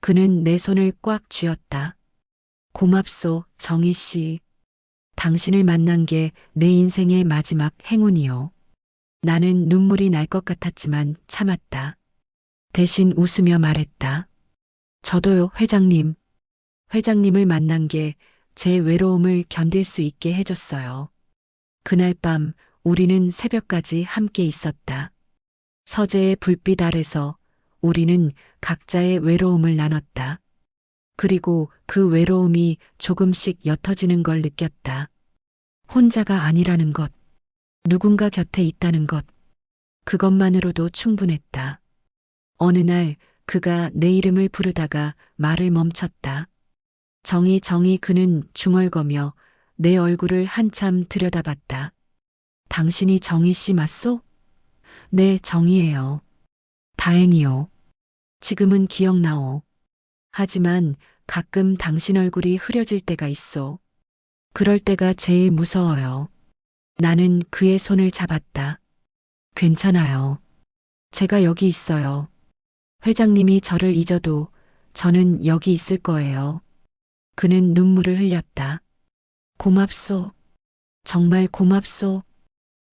그는 내 손을 꽉 쥐었다. 고맙소, 정희 씨. 당신을 만난 게 내 인생의 마지막 행운이요. 나는 눈물이 날 것 같았지만 참았다. 대신 웃으며 말했다. 저도요, 회장님. 회장님을 만난 게 제 외로움을 견딜 수 있게 해줬어요. 그날 밤 우리는 새벽까지 함께 있었다. 서재의 불빛 아래서 우리는 각자의 외로움을 나눴다. 그리고 그 외로움이 조금씩 옅어지는 걸 느꼈다. 혼자가 아니라는 것, 누군가 곁에 있다는 것, 그것만으로도 충분했다. 어느 날 그가 내 이름을 부르다가 말을 멈췄다. 정희, 정희. 그는 중얼거며 내 얼굴을 한참 들여다봤다. 당신이 정희 씨 맞소? 네, 정희예요. 다행이요. 지금은 기억나오. 하지만 가끔 당신 얼굴이 흐려질 때가 있어. 그럴 때가 제일 무서워요. 나는 그의 손을 잡았다. 괜찮아요. 제가 여기 있어요. 회장님이 저를 잊어도 저는 여기 있을 거예요. 그는 눈물을 흘렸다. 고맙소. 정말 고맙소.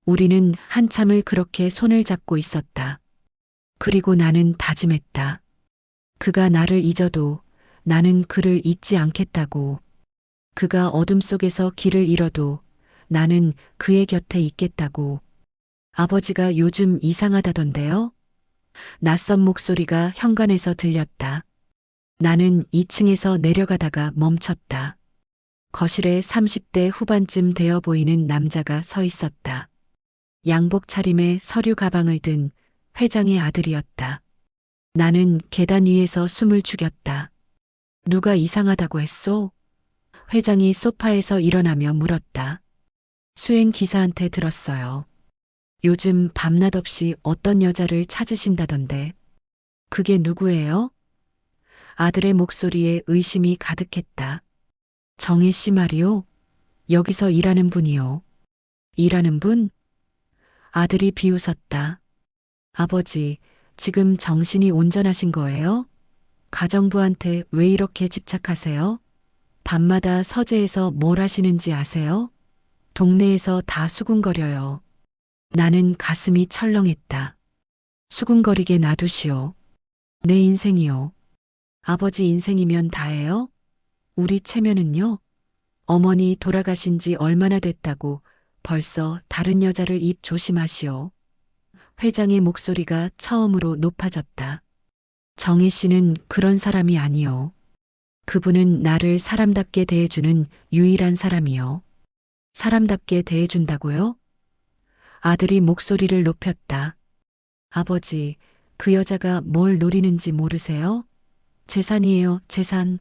우리는 한참을 그렇게 손을 잡고 있었다. 그리고 나는 다짐했다. 그가 나를 잊어도 나는 그를 잊지 않겠다고. 그가 어둠 속에서 길을 잃어도 나는 그의 곁에 있겠다고. 아버지가 요즘 이상하다던데요? 낯선 목소리가 현관에서 들렸다. 나는 2층에서 내려가다가 멈췄다. 거실에 30대 후반쯤 되어 보이는 남자가 서 있었다. 양복 차림에 서류 가방을 든 회장의 아들이었다. 나는 계단 위에서 숨을 죽였다. 누가 이상하다고 했소? 회장이 소파에서 일어나며 물었다. 수행 기사한테 들었어요. 요즘 밤낮 없이 어떤 여자를 찾으신다던데. 그게 누구예요? 아들의 목소리에 의심이 가득했다. 정혜 씨 말이요. 여기서 일하는 분이요. 일하는 분? 아들이 비웃었다. 아버지, 지금 정신이 온전하신 거예요? 가정부한테 왜 이렇게 집착하세요? 밤마다 서재에서 뭘 하시는지 아세요? 동네에서 다 수군거려요. 나는 가슴이 철렁했다. 수군거리게 놔두시오. 내 인생이요. 아버지 인생이면 다예요? 우리 체면은요? 어머니 돌아가신 지 얼마나 됐다고 벌써 다른 여자를 입 조심하시오. 회장의 목소리가 처음으로 높아졌다. 정혜 씨는 그런 사람이 아니요. 그분은 나를 사람답게 대해주는 유일한 사람이요. 사람답게 대해준다고요? 아들이 목소리를 높였다. 아버지, 그 여자가 뭘 노리는지 모르세요? 재산이에요, 재산.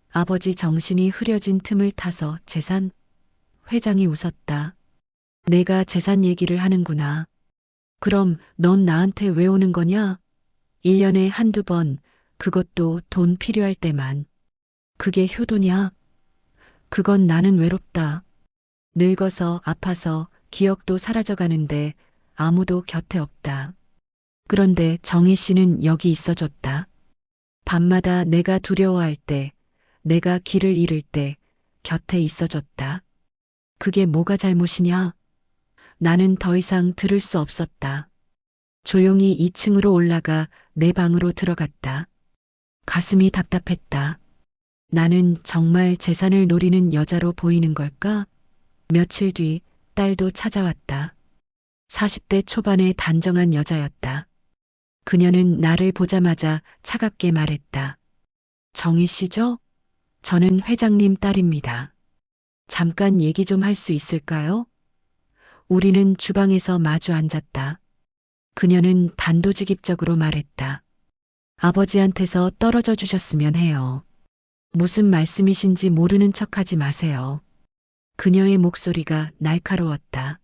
아버지 정신이 흐려진 틈을 타서 재산? 회장이 웃었다. 내가 재산 얘기를 하는구나. 그럼 넌 나한테 왜 오는 거냐? 1년에 한두 번, 그것도 돈 필요할 때만. 그게 효도냐? 그건 나는 외롭다. 늙어서 아파서 기억도 사라져가는데 아무도 곁에 없다. 그런데 정희 씨는 여기 있어줬다. 밤마다 내가 두려워할 때, 내가 길을 잃을 때 곁에 있어줬다. 그게 뭐가 잘못이냐? 나는 더 이상 들을 수 없었다. 조용히 2층으로 올라가 내 방으로 들어갔다. 가슴이 답답했다. 나는 정말 재산을 노리는 여자로 보이는 걸까? 며칠 뒤 딸도 찾아왔다. 40대 초반의 단정한 여자였다. 그녀는 나를 보자마자 차갑게 말했다. 정희 씨죠? 저는 회장님 딸입니다. 잠깐 얘기 좀 할 수 있을까요? 우리는 주방에서 마주 앉았다. 그녀는 단도직입적으로 말했다. 아버지한테서 떨어져 주셨으면 해요. 무슨 말씀이신지 모르는 척하지 마세요. 그녀의 목소리가 날카로웠다.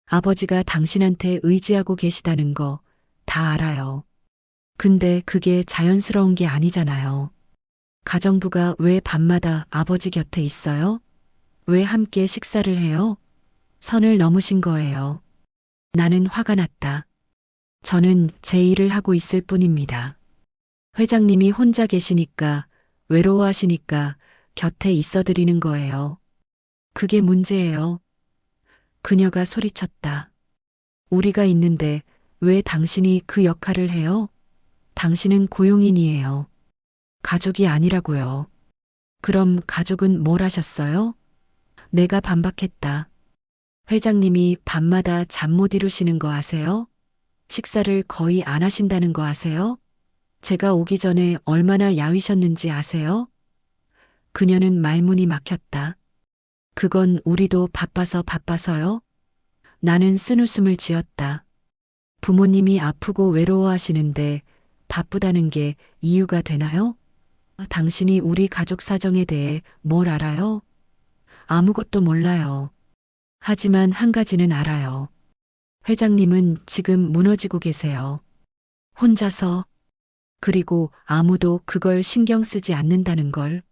아버지가 당신한테 의지하고 계시다는 거 다 알아요. 근데 그게 자연스러운 게 아니잖아요. 가정부가 왜 밤마다 아버지 곁에 있어요? 왜 함께 식사를 해요? 선을 넘으신 거예요. 나는 화가 났다. 저는 제 일을 하고 있을 뿐입니다. 회장님이 혼자 계시니까, 외로워하시니까 곁에 있어 드리는 거예요. 그게 문제예요. 그녀가 소리쳤다. 우리가 있는데 왜 당신이 그 역할을 해요? 당신은 고용인이에요. 가족이 아니라고요. 그럼 가족은 뭘 하셨어요? 내가 반박했다. 회장님이 밤마다 잠 못 이루시는 거 아세요? 식사를 거의 안 하신다는 거 아세요? 제가 오기 전에 얼마나 야위셨는지 아세요? 그녀는 말문이 막혔다. 그건 우리도 바빠서요? 나는 쓴웃음을 지었다. 부모님이 아프고 외로워하시는데 바쁘다는 게 이유가 되나요? 당신이 우리 가족 사정에 대해 뭘 알아요? 아무것도 몰라요. 하지만 한 가지는 알아요. 회장님은 지금 무너지고 계세요. 혼자서. 그리고 아무도 그걸 신경 쓰지 않는다는 걸.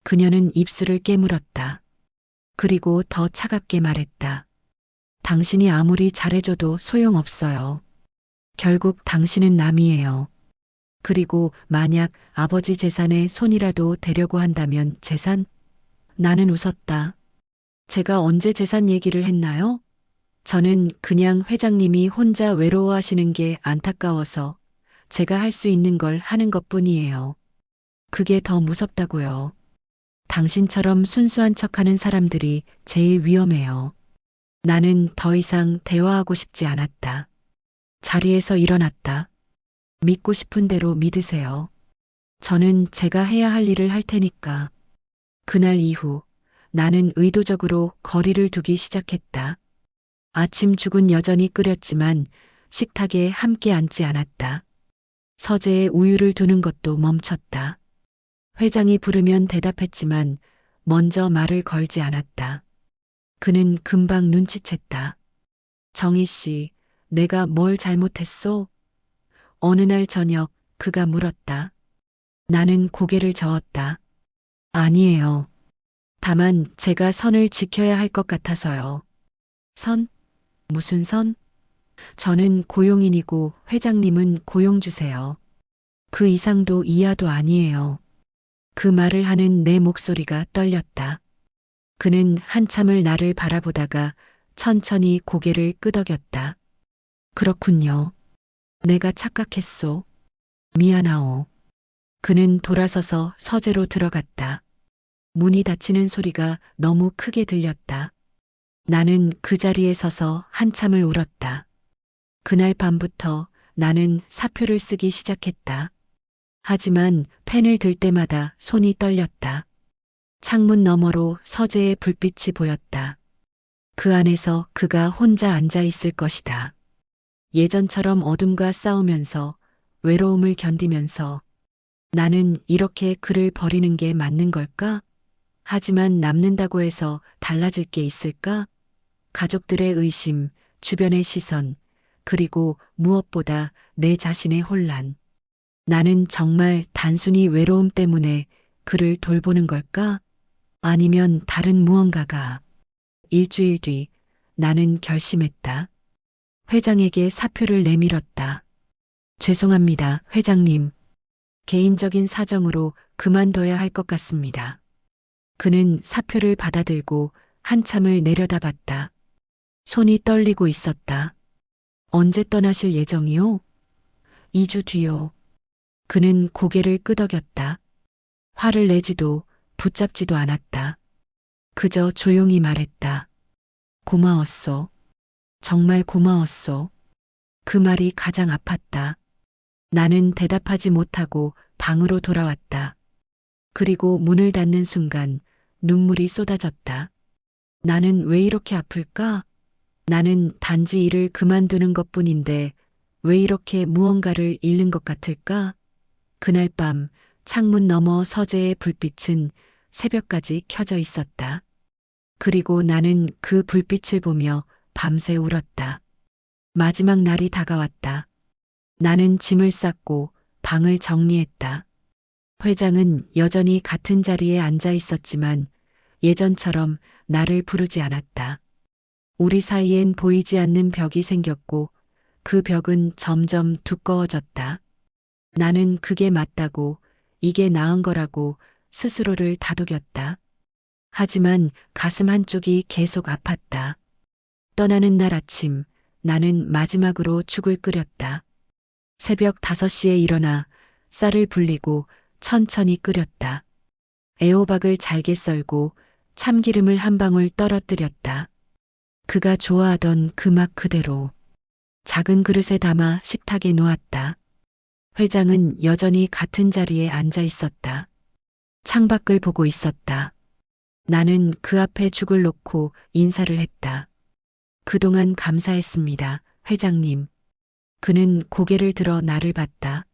그녀는 입술을 깨물었다. 그리고 더 차갑게 말했다. 당신이 아무리 잘해줘도 소용없어요. 결국 당신은 남이에요. 그리고 만약 아버지 재산에 손이라도 대려고 한다면 재산? 나는 웃었다. 제가 언제 재산 얘기를 했나요? 저는 그냥 회장님이 혼자 외로워하시는 게 안타까워서 제가 할 수 있는 걸 하는 것뿐이에요. 그게 더 무섭다고요. 당신처럼 순수한 척하는 사람들이 제일 위험해요. 나는 더 이상 대화하고 싶지 않았다. 자리에서 일어났다. 믿고 싶은 대로 믿으세요. 저는 제가 해야 할 일을 할 테니까. 그날 이후 나는 의도적으로 거리를 두기 시작했다. 아침 죽은 여전히 끓였지만 식탁에 함께 앉지 않았다. 서재에 우유를 두는 것도 멈췄다. 회장이 부르면 대답했지만 먼저 말을 걸지 않았다. 그는 금방 눈치챘다. 정희 씨, 내가 뭘 잘못했소? 어느 날 저녁 그가 물었다. 나는 고개를 저었다. 아니에요. 다만 제가 선을 지켜야 할 것 같아서요. 선? 무슨 선? 저는 고용인이고 회장님은 고용주세요. 그 이상도 이하도 아니에요. 그 말을 하는 내 목소리가 떨렸다. 그는 한참을 나를 바라보다가 천천히 고개를 끄덕였다. 그렇군요. 내가 착각했소. 미안하오. 그는 돌아서서 서재로 들어갔다. 문이 닫히는 소리가 너무 크게 들렸다. 나는 그 자리에 서서 한참을 울었다. 그날 밤부터 나는 사표를 쓰기 시작했다. 하지만 펜을 들 때마다 손이 떨렸다. 창문 너머로 서재의 불빛이 보였다. 그 안에서 그가 혼자 앉아 있을 것이다. 예전처럼 어둠과 싸우면서 외로움을 견디면서 나는 이렇게 그를 버리는 게 맞는 걸까? 하지만 남는다고 해서 달라질 게 있을까? 가족들의 의심, 주변의 시선, 그리고 무엇보다 내 자신의 혼란. 나는 정말 단순히 외로움 때문에 그를 돌보는 걸까? 아니면 다른 무언가가. 일주일 뒤 나는 결심했다. 회장에게 사표를 내밀었다. 죄송합니다, 회장님. 개인적인 사정으로 그만둬야 할 것 같습니다. 그는 사표를 받아들고 한참을 내려다봤다. 손이 떨리고 있었다. 언제 떠나실 예정이요? 2주 뒤요. 그는 고개를 끄덕였다. 화를 내지도 붙잡지도 않았다. 그저 조용히 말했다. 고마웠소. 정말 고마웠소. 그 말이 가장 아팠다. 나는 대답하지 못하고 방으로 돌아왔다. 그리고 문을 닫는 순간 눈물이 쏟아졌다. 나는 왜 이렇게 아플까? 나는 단지 일을 그만두는 것뿐인데 왜 이렇게 무언가를 잃는 것 같을까? 그날 밤 창문 너머 서재의 불빛은 새벽까지 켜져 있었다. 그리고 나는 그 불빛을 보며 밤새 울었다. 마지막 날이 다가왔다. 나는 짐을 쌌고 방을 정리했다. 회장은 여전히 같은 자리에 앉아 있었지만 예전처럼 나를 부르지 않았다. 우리 사이엔 보이지 않는 벽이 생겼고 그 벽은 점점 두꺼워졌다. 나는 그게 맞다고, 이게 나은 거라고 스스로를 다독였다. 하지만 가슴 한쪽이 계속 아팠다. 떠나는 날 아침, 나는 마지막으로 죽을 끓였다. 새벽 5시에 일어나 쌀을 불리고 천천히 끓였다. 애호박을 잘게 썰고 참기름을 한 방울 떨어뜨렸다. 그가 좋아하던 그 맛 그대로 작은 그릇에 담아 식탁에 놓았다. 회장은 여전히 같은 자리에 앉아 있었다. 창밖을 보고 있었다. 나는 그 앞에 죽을 놓고 인사를 했다. 그동안 감사했습니다, 회장님. 그는 고개를 들어 나를 봤다.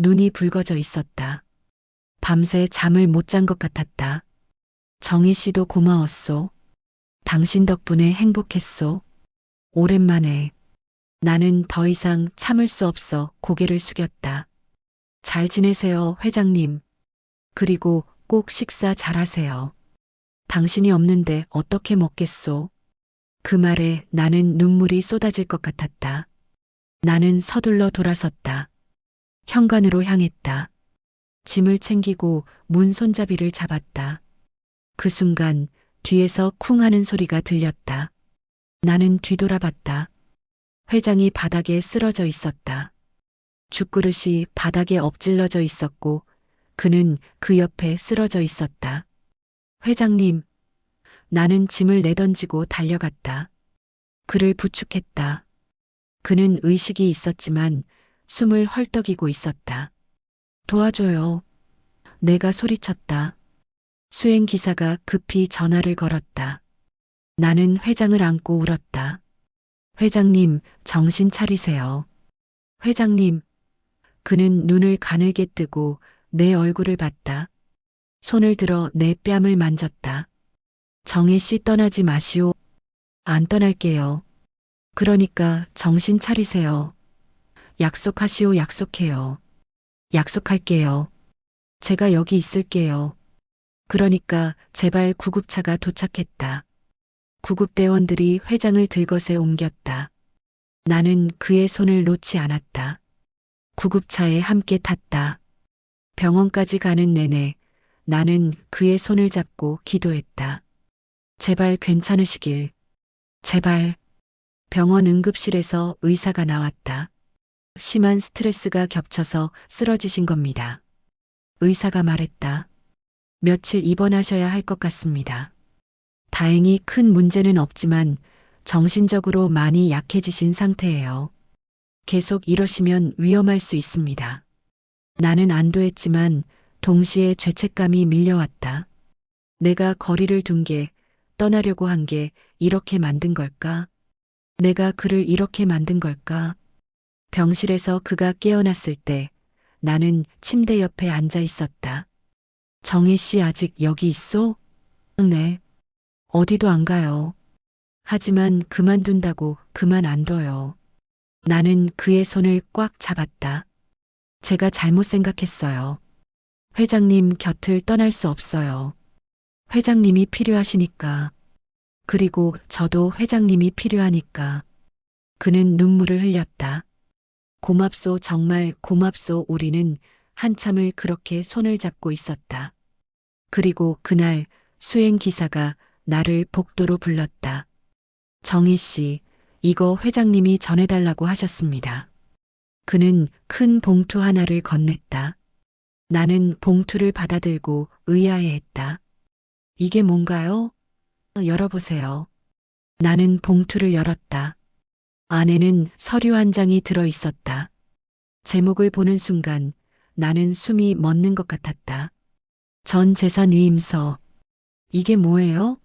눈이 붉어져 있었다. 밤새 잠을 못 잔 것 같았다. 정희 씨도 고마웠소. 당신 덕분에 행복했소. 오랜만에. 나는 더 이상 참을 수 없어 고개를 숙였다. 잘 지내세요, 회장님. 그리고 꼭 식사 잘하세요. 당신이 없는데 어떻게 먹겠소? 그 말에 나는 눈물이 쏟아질 것 같았다. 나는 서둘러 돌아섰다. 현관으로 향했다. 짐을 챙기고 문 손잡이를 잡았다. 그 순간 뒤에서 쿵 하는 소리가 들렸다. 나는 뒤돌아봤다. 회장이 바닥에 쓰러져 있었다. 죽그릇이 바닥에 엎질러져 있었고 그는 그 옆에 쓰러져 있었다. 회장님, 나는 짐을 내던지고 달려갔다. 그를 부축했다. 그는 의식이 있었지만 숨을 헐떡이고 있었다. 도와줘요. 내가 소리쳤다. 수행기사가 급히 전화를 걸었다. 나는 회장을 안고 울었다. 회장님, 정신 차리세요. 회장님. 그는 눈을 가늘게 뜨고 내 얼굴을 봤다. 손을 들어 내 뺨을 만졌다. 정혜 씨 떠나지 마시오. 안 떠날게요. 그러니까 정신 차리세요. 약속하시오. 약속해요. 약속할게요. 제가 여기 있을게요. 그러니까 제발 구급차가 도착했다. 구급대원들이 회장을 들것에 옮겼다. 나는 그의 손을 놓지 않았다. 구급차에 함께 탔다. 병원까지 가는 내내 나는 그의 손을 잡고 기도했다. 제발 괜찮으시길. 제발. 병원 응급실에서 의사가 나왔다. 심한 스트레스가 겹쳐서 쓰러지신 겁니다. 의사가 말했다. 며칠 입원하셔야 할 것 같습니다. 다행히 큰 문제는 없지만 정신적으로 많이 약해지신 상태예요. 계속 이러시면 위험할 수 있습니다. 나는 안도했지만 동시에 죄책감이 밀려왔다. 내가 거리를 둔 게, 떠나려고 한 게 이렇게 만든 걸까? 내가 그를 이렇게 만든 걸까? 병실에서 그가 깨어났을 때 나는 침대 옆에 앉아 있었다. 정희 씨 아직 여기 있어? 네. 어디도 안 가요. 하지만 그만둔다고 그만 안 둬요. 나는 그의 손을 꽉 잡았다. 제가 잘못 생각했어요. 회장님 곁을 떠날 수 없어요. 회장님이 필요하시니까. 그리고 저도 회장님이 필요하니까. 그는 눈물을 흘렸다. 고맙소, 정말 고맙소. 우리는 한참을 그렇게 손을 잡고 있었다. 그리고 그날 수행기사가 나를 복도로 불렀다. 정희 씨, 이거 회장님이 전해달라고 하셨습니다. 그는 큰 봉투 하나를 건넸다. 나는 봉투를 받아들고 의아해했다. 이게 뭔가요? 열어보세요. 나는 봉투를 열었다. 안에는 서류 한 장이 들어 있었다. 제목을 보는 순간 나는 숨이 멎는 것 같았다. 전 재산 위임서. 이게 뭐예요?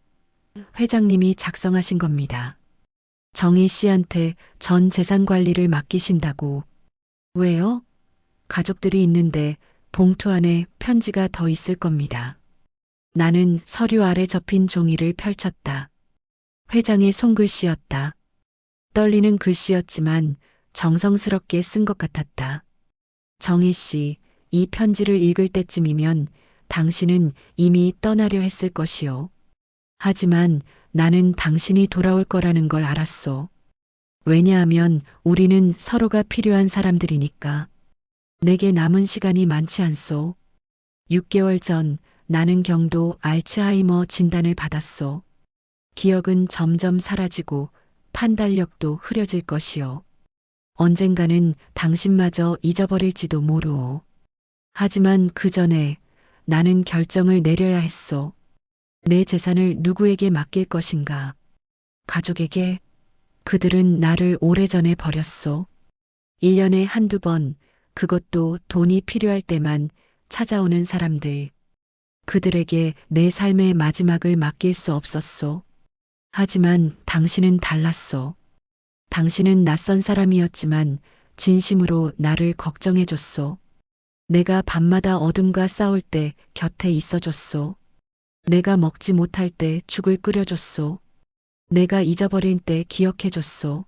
회장님이 작성하신 겁니다. 정희 씨한테 전 재산 관리를 맡기신다고. 왜요? 가족들이 있는데 봉투 안에 편지가 더 있을 겁니다. 나는 서류 아래 접힌 종이를 펼쳤다. 회장의 손글씨였다. 떨리는 글씨였지만 정성스럽게 쓴 것 같았다. 정희 씨, 이 편지를 읽을 때쯤이면 당신은 이미 떠나려 했을 것이요. 하지만 나는 당신이 돌아올 거라는 걸 알았소. 왜냐하면 우리는 서로가 필요한 사람들이니까. 내게 남은 시간이 많지 않소. 6개월 전 나는 경도 알츠하이머 진단을 받았소. 기억은 점점 사라지고 판단력도 흐려질 것이요. 언젠가는 당신마저 잊어버릴지도 모르오. 하지만 그 전에 나는 결정을 내려야 했소. 내 재산을 누구에게 맡길 것인가? 가족에게? 그들은 나를 오래전에 버렸소. 1년에 한두 번, 그것도 돈이 필요할 때만 찾아오는 사람들. 그들에게 내 삶의 마지막을 맡길 수 없었소. 하지만 당신은 달랐소. 당신은 낯선 사람이었지만 진심으로 나를 걱정해줬소. 내가 밤마다 어둠과 싸울 때 곁에 있어줬소. 내가 먹지 못할 때 죽을 끓여줬소. 내가 잊어버릴 때 기억해줬소.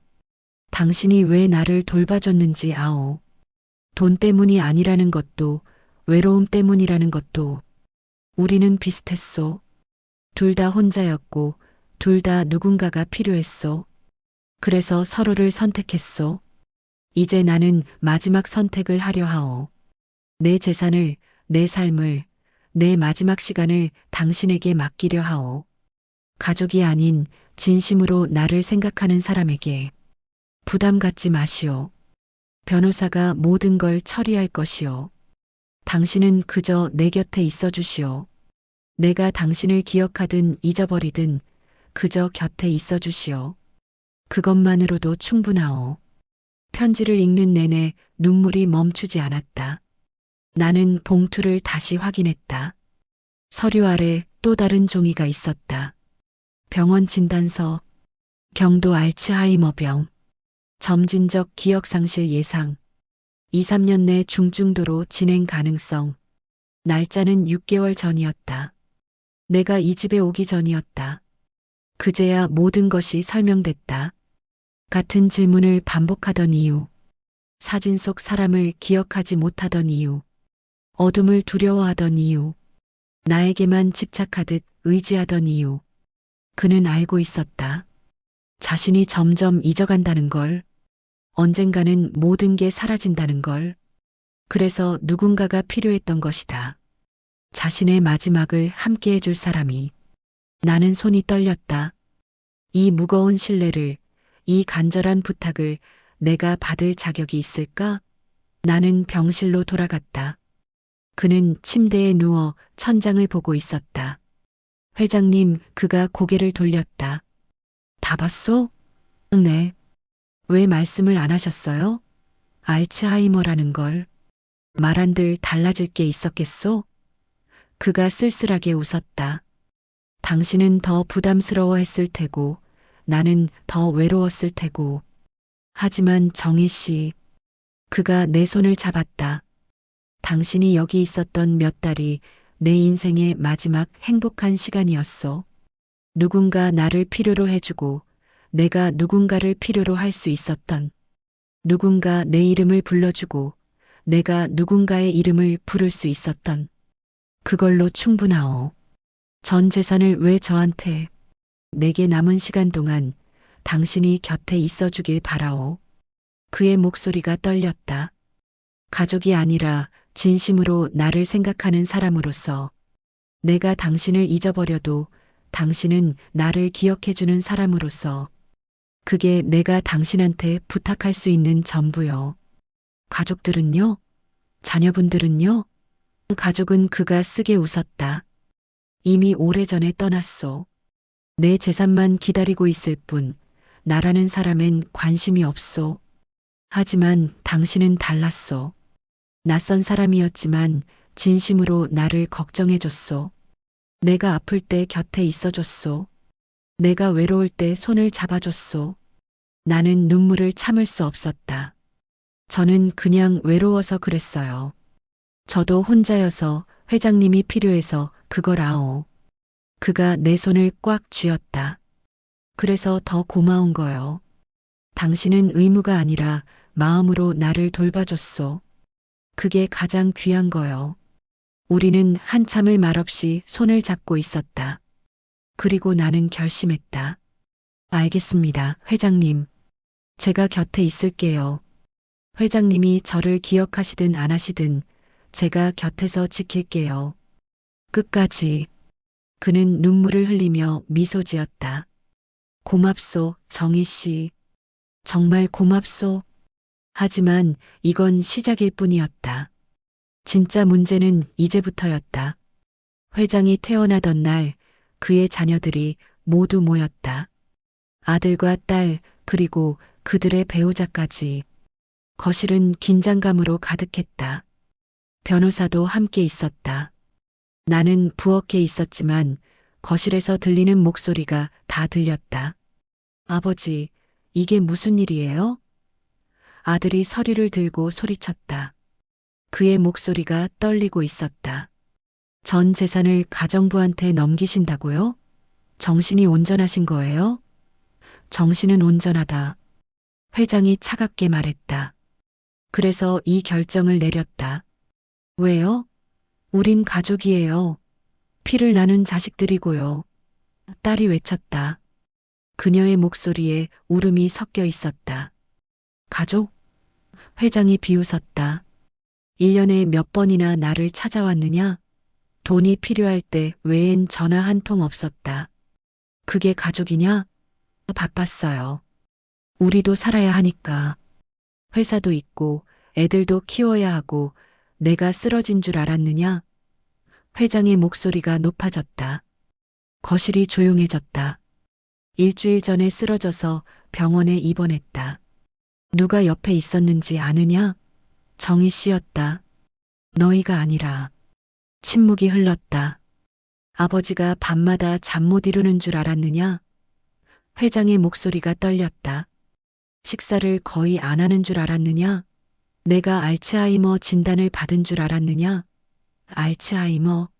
당신이 왜 나를 돌봐줬는지 아오. 돈 때문이 아니라는 것도 외로움 때문이라는 것도 우리는 비슷했소. 둘 다 혼자였고 둘 다 누군가가 필요했소. 그래서 서로를 선택했소. 이제 나는 마지막 선택을 하려 하오. 내 재산을, 내 삶을, 내 마지막 시간을 당신에게 맡기려 하오. 가족이 아닌 진심으로 나를 생각하는 사람에게. 부담 갖지 마시오. 변호사가 모든 걸 처리할 것이오. 당신은 그저 내 곁에 있어 주시오. 내가 당신을 기억하든 잊어버리든 그저 곁에 있어 주시오. 그것만으로도 충분하오. 편지를 읽는 내내 눈물이 멈추지 않았다. 나는 봉투를 다시 확인했다. 서류 아래 또 다른 종이가 있었다. 병원 진단서, 경도 알츠하이머병, 점진적 기억상실 예상, 2, 3년 내 중증도로 진행 가능성. 날짜는 6개월 전이었다. 내가 이 집에 오기 전이었다. 그제야 모든 것이 설명됐다. 같은 질문을 반복하던 이유, 사진 속 사람을 기억하지 못하던 이유, 어둠을 두려워하던 이유, 나에게만 집착하듯 의지하던 이유. 그는 알고 있었다. 자신이 점점 잊어간다는 걸, 언젠가는 모든 게 사라진다는 걸. 그래서 누군가가 필요했던 것이다. 자신의 마지막을 함께 해줄 사람이. 나는 손이 떨렸다. 이 무거운 신뢰를, 이 간절한 부탁을 내가 받을 자격이 있을까? 나는 병실로 돌아갔다. 그는 침대에 누워 천장을 보고 있었다. 회장님, 그가 고개를 돌렸다. 다 봤소? 네. 왜 말씀을 안 하셨어요? 알츠하이머라는 걸. 말한들 달라질 게 있었겠소? 그가 쓸쓸하게 웃었다. 당신은 더 부담스러워했을 테고, 나는 더 외로웠을 테고. 하지만 정희 씨, 그가 내 손을 잡았다. 당신이 여기 있었던 몇 달이 내 인생의 마지막 행복한 시간이었소. 누군가 나를 필요로 해주고, 내가 누군가를 필요로 할 수 있었던, 누군가 내 이름을 불러주고, 내가 누군가의 이름을 부를 수 있었던, 그걸로 충분하오. 전 재산을 왜 저한테, 내게 남은 시간 동안 당신이 곁에 있어주길 바라오. 그의 목소리가 떨렸다. 가족이 아니라 진심으로 나를 생각하는 사람으로서 내가 당신을 잊어버려도 당신은 나를 기억해주는 사람으로서 그게 내가 당신한테 부탁할 수 있는 전부요. 가족들은요? 자녀분들은요? 가족은 그가 쓰게 웃었다. 이미 오래전에 떠났소. 내 재산만 기다리고 있을 뿐 나라는 사람엔 관심이 없소. 하지만 당신은 달랐소. 낯선 사람이었지만 진심으로 나를 걱정해줬소. 내가 아플 때 곁에 있어줬소. 내가 외로울 때 손을 잡아줬소. 나는 눈물을 참을 수 없었다. 저는 그냥 외로워서 그랬어요. 저도 혼자여서 회장님이 필요해서 그걸 아오. 그가 내 손을 꽉 쥐었다. 그래서 더 고마운 거요. 당신은 의무가 아니라 마음으로 나를 돌봐줬소. 그게 가장 귀한 거요. 우리는 한참을 말없이 손을 잡고 있었다. 그리고 나는 결심했다. 알겠습니다, 회장님. 제가 곁에 있을게요. 회장님이 저를 기억하시든 안 하시든 제가 곁에서 지킬게요. 끝까지. 그는 눈물을 흘리며 미소 지었다. 고맙소, 정희 씨. 정말 고맙소. 하지만 이건 시작일 뿐이었다. 진짜 문제는 이제부터였다. 회장이 퇴원하던 날 그의 자녀들이 모두 모였다. 아들과 딸 그리고 그들의 배우자까지. 거실은 긴장감으로 가득했다. 변호사도 함께 있었다. 나는 부엌에 있었지만 거실에서 들리는 목소리가 다 들렸다. 아버지, 이게 무슨 일이에요? 아들이 서류를 들고 소리쳤다. 그의 목소리가 떨리고 있었다. 전 재산을 가정부한테 넘기신다고요? 정신이 온전하신 거예요? 정신은 온전하다. 회장이 차갑게 말했다. 그래서 이 결정을 내렸다. 왜요? 우린 가족이에요. 피를 나눈 자식들이고요. 딸이 외쳤다. 그녀의 목소리에 울음이 섞여 있었다. 가족? 회장이 비웃었다. 1년에 몇 번이나 나를 찾아왔느냐? 돈이 필요할 때 외엔 전화 한 통 없었다. 그게 가족이냐? 바빴어요. 우리도 살아야 하니까. 회사도 있고 애들도 키워야 하고 내가 쓰러진 줄 알았느냐? 회장의 목소리가 높아졌다. 거실이 조용해졌다. 일주일 전에 쓰러져서 병원에 입원했다. 누가 옆에 있었는지 아느냐? 정희 씨였다. 너희가 아니라. 침묵이 흘렀다. 아버지가 밤마다 잠 못 이루는 줄 알았느냐? 회장의 목소리가 떨렸다. 식사를 거의 안 하는 줄 알았느냐? 내가 알츠하이머 진단을 받은 줄 알았느냐? 알츠하이머?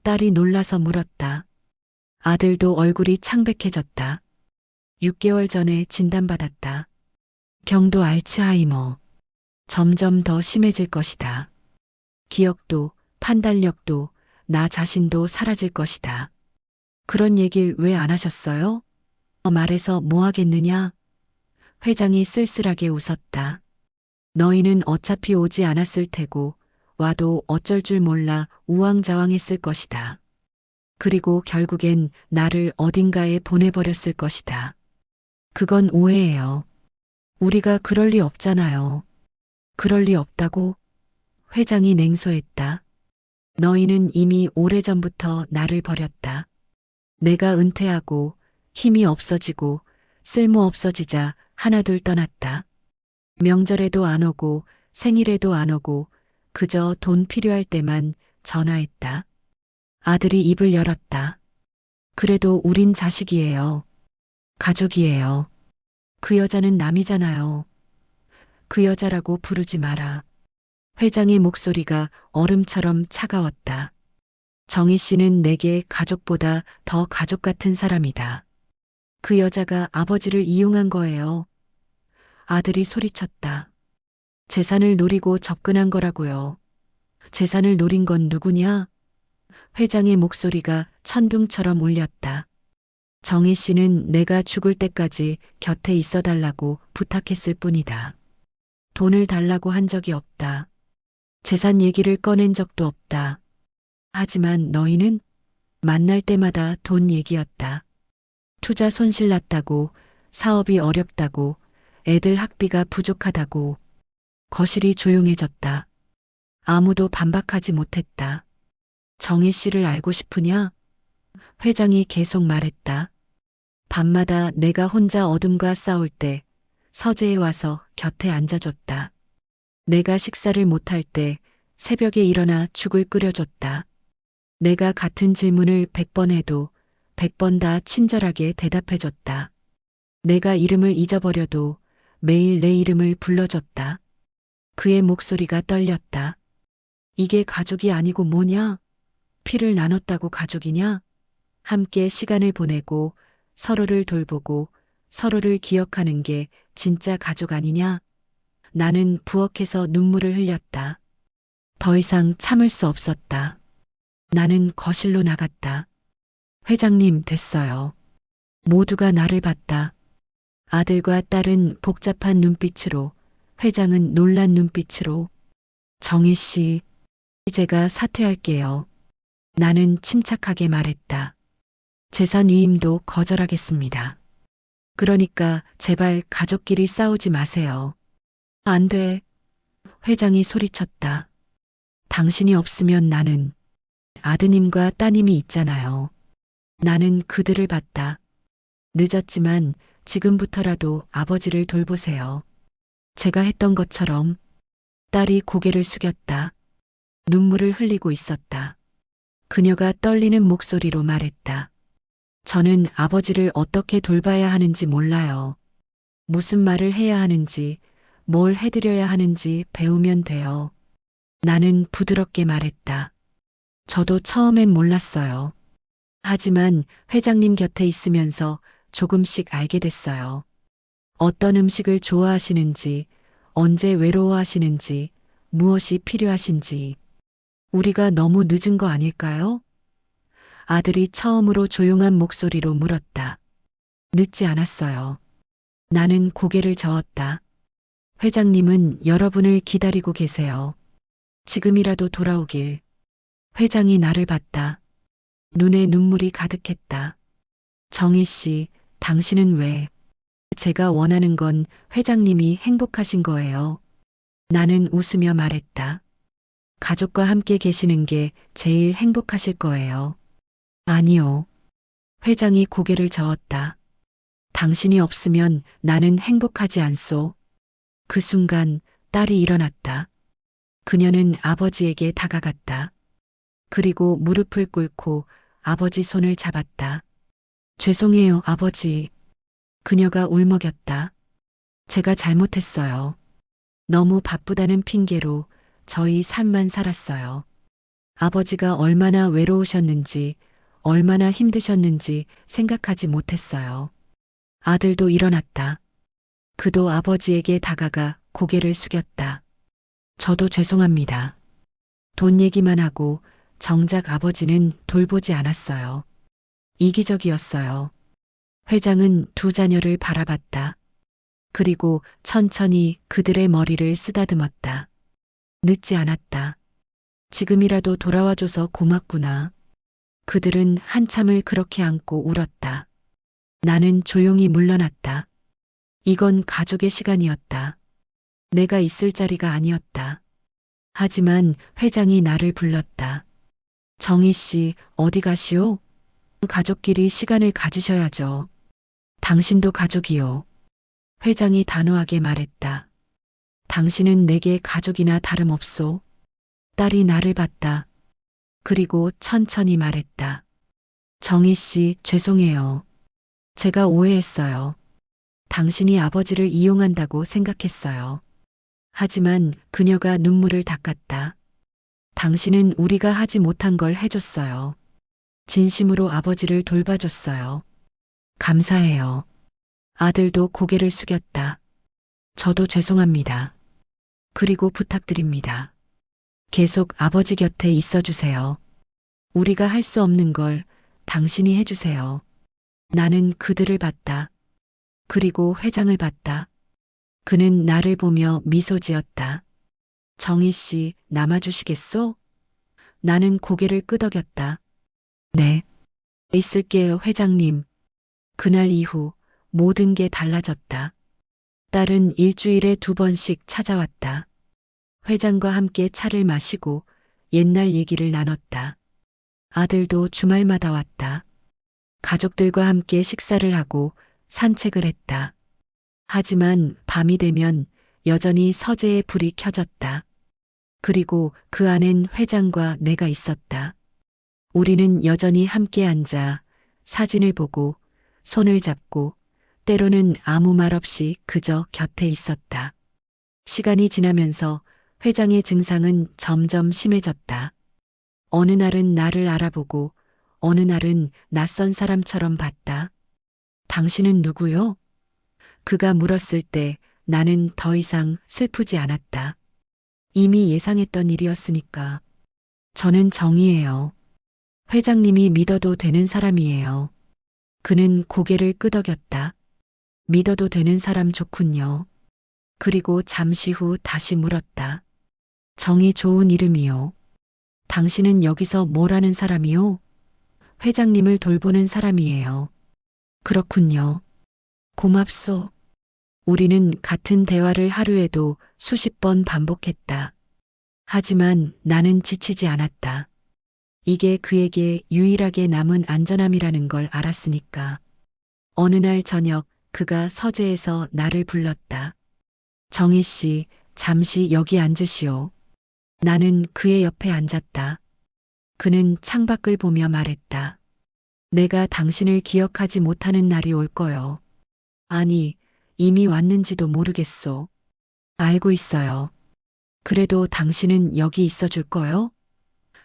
딸이 놀라서 물었다. 아들도 얼굴이 창백해졌다. 6개월 전에 진단받았다. 경도 알츠하이머. 점점 더 심해질 것이다. 기억도, 판단력도, 나 자신도 사라질 것이다. 그런 얘길 왜 안 하셨어요? 말해서 뭐 하겠느냐? 회장이 쓸쓸하게 웃었다. 너희는 어차피 오지 않았을 테고, 와도 어쩔 줄 몰라 우왕좌왕했을 것이다. 그리고 결국엔 나를 어딘가에 보내버렸을 것이다. 그건 오해예요. 우리가 그럴 리 없잖아요. 그럴 리 없다고? 회장이 냉소했다. 너희는 이미 오래전부터 나를 버렸다. 내가 은퇴하고 힘이 없어지고 쓸모 없어지자 하나둘 떠났다. 명절에도 안 오고 생일에도 안 오고 그저 돈 필요할 때만 전화했다. 아들이 입을 열었다. 그래도 우린 자식이에요. 가족이에요. 그 여자는 남이잖아요. 그 여자라고 부르지 마라. 회장의 목소리가 얼음처럼 차가웠다. 정희 씨는 내게 가족보다 더 가족 같은 사람이다. 그 여자가 아버지를 이용한 거예요. 아들이 소리쳤다. 재산을 노리고 접근한 거라고요. 재산을 노린 건 누구냐? 회장의 목소리가 천둥처럼 울렸다. 정희 씨는 내가 죽을 때까지 곁에 있어 달라고 부탁했을 뿐이다. 돈을 달라고 한 적이 없다. 재산 얘기를 꺼낸 적도 없다. 하지만 너희는 만날 때마다 돈 얘기였다. 투자 손실 났다고, 사업이 어렵다고, 애들 학비가 부족하다고. 거실이 조용해졌다. 아무도 반박하지 못했다. 정희 씨를 알고 싶으냐? 회장이 계속 말했다. 밤마다 내가 혼자 어둠과 싸울 때 서재에 와서 곁에 앉아줬다. 내가 식사를 못할 때 새벽에 일어나 죽을 끓여줬다. 내가 같은 질문을 100번 해도 100번 다 친절하게 대답해줬다. 내가 이름을 잊어버려도 매일 내 이름을 불러줬다. 그의 목소리가 떨렸다. 이게 가족이 아니고 뭐냐? 피를 나눴다고 가족이냐? 함께 시간을 보내고 서로를 돌보고 서로를 기억하는 게 진짜 가족 아니냐? 나는 부엌에서 눈물을 흘렸다. 더 이상 참을 수 없었다. 나는 거실로 나갔다. 회장님, 됐어요. 모두가 나를 봤다. 아들과 딸은 복잡한 눈빛으로, 회장은 놀란 눈빛으로. 정희 씨, 제가 사퇴할게요. 나는 침착하게 말했다. 재산 위임도 거절하겠습니다. 그러니까 제발 가족끼리 싸우지 마세요. 안 돼. 회장이 소리쳤다. 당신이 없으면 나는 아드님과 따님이 있잖아요. 나는 그들을 봤다. 늦었지만 지금부터라도 아버지를 돌보세요. 제가 했던 것처럼. 딸이 고개를 숙였다. 눈물을 흘리고 있었다. 그녀가 떨리는 목소리로 말했다. 저는 아버지를 어떻게 돌봐야 하는지 몰라요. 무슨 말을 해야 하는지, 뭘 해드려야 하는지 배우면 돼요. 나는 부드럽게 말했다. 저도 처음엔 몰랐어요. 하지만 회장님 곁에 있으면서 조금씩 알게 됐어요. 어떤 음식을 좋아하시는지, 언제 외로워하시는지, 무엇이 필요하신지. 우리가 너무 늦은 거 아닐까요? 아들이 처음으로 조용한 목소리로 물었다. 늦지 않았어요. 나는 고개를 저었다. 회장님은 여러분을 기다리고 계세요. 지금이라도 돌아오길. 회장이 나를 봤다. 눈에 눈물이 가득했다. 정희 씨, 당신은 왜? 제가 원하는 건 회장님이 행복하신 거예요. 나는 웃으며 말했다. 가족과 함께 계시는 게 제일 행복하실 거예요. 아니요. 회장이 고개를 저었다. 당신이 없으면 나는 행복하지 않소. 그 순간 딸이 일어났다. 그녀는 아버지에게 다가갔다. 그리고 무릎을 꿇고 아버지 손을 잡았다. 죄송해요, 아버지. 그녀가 울먹였다. 제가 잘못했어요. 너무 바쁘다는 핑계로 저희 삶만 살았어요. 아버지가 얼마나 외로우셨는지, 얼마나 힘드셨는지 생각하지 못했어요. 아들도 일어났다. 그도 아버지에게 다가가 고개를 숙였다. 저도 죄송합니다. 돈 얘기만 하고 정작 아버지는 돌보지 않았어요. 이기적이었어요. 회장은 두 자녀를 바라봤다. 그리고 천천히 그들의 머리를 쓰다듬었다. 늦지 않았다. 지금이라도 돌아와줘서 고맙구나. 그들은 한참을 그렇게 안고 울었다. 나는 조용히 물러났다. 이건 가족의 시간이었다. 내가 있을 자리가 아니었다. 하지만 회장이 나를 불렀다. 정희 씨, 어디 가시오? 가족끼리 시간을 가지셔야죠. 당신도 가족이요. 회장이 단호하게 말했다. 당신은 내게 가족이나 다름없소. 딸이 나를 봤다. 그리고 천천히 말했다. 정희 씨, 죄송해요. 제가 오해했어요. 당신이 아버지를 이용한다고 생각했어요. 하지만 그녀가 눈물을 닦았다. 당신은 우리가 하지 못한 걸 해줬어요. 진심으로 아버지를 돌봐줬어요. 감사해요. 아들도 고개를 숙였다. 저도 죄송합니다. 그리고 부탁드립니다. 계속 아버지 곁에 있어 주세요. 우리가 할 수 없는 걸 당신이 해주세요. 나는 그들을 봤다. 그리고 회장을 봤다. 그는 나를 보며 미소 지었다. 정희 씨, 남아주시겠소? 나는 고개를 끄덕였다. 네. 있을게요, 회장님. 그날 이후 모든 게 달라졌다. 딸은 일주일에 2번씩 찾아왔다. 회장과 함께 차를 마시고 옛날 얘기를 나눴다. 아들도 주말마다 왔다. 가족들과 함께 식사를 하고 산책을 했다. 하지만 밤이 되면 여전히 서재에 불이 켜졌다. 그리고 그 안엔 회장과 내가 있었다. 우리는 여전히 함께 앉아 사진을 보고 손을 잡고 때로는 아무 말 없이 그저 곁에 있었다. 시간이 지나면서 회장의 증상은 점점 심해졌다. 어느 날은 나를 알아보고 어느 날은 낯선 사람처럼 봤다. 당신은 누구요? 그가 물었을 때 나는 더 이상 슬프지 않았다. 이미 예상했던 일이었으니까. 저는 정의예요. 회장님이 믿어도 되는 사람이에요. 그는 고개를 끄덕였다. 믿어도 되는 사람 좋군요. 그리고 잠시 후 다시 물었다. 정이 좋은 이름이요. 당신은 여기서 뭘 하는 사람이요? 회장님을 돌보는 사람이에요. 그렇군요. 고맙소. 우리는 같은 대화를 하루에도 수십 번 반복했다. 하지만 나는 지치지 않았다. 이게 그에게 유일하게 남은 안전함이라는 걸 알았으니까. 어느 날 저녁 그가 서재에서 나를 불렀다. 정희 씨, 잠시 여기 앉으시오. 나는 그의 옆에 앉았다. 그는 창밖을 보며 말했다. 내가 당신을 기억하지 못하는 날이 올 거요. 아니, 이미 왔는지도 모르겠소. 알고 있어요. 그래도 당신은 여기 있어 줄 거요?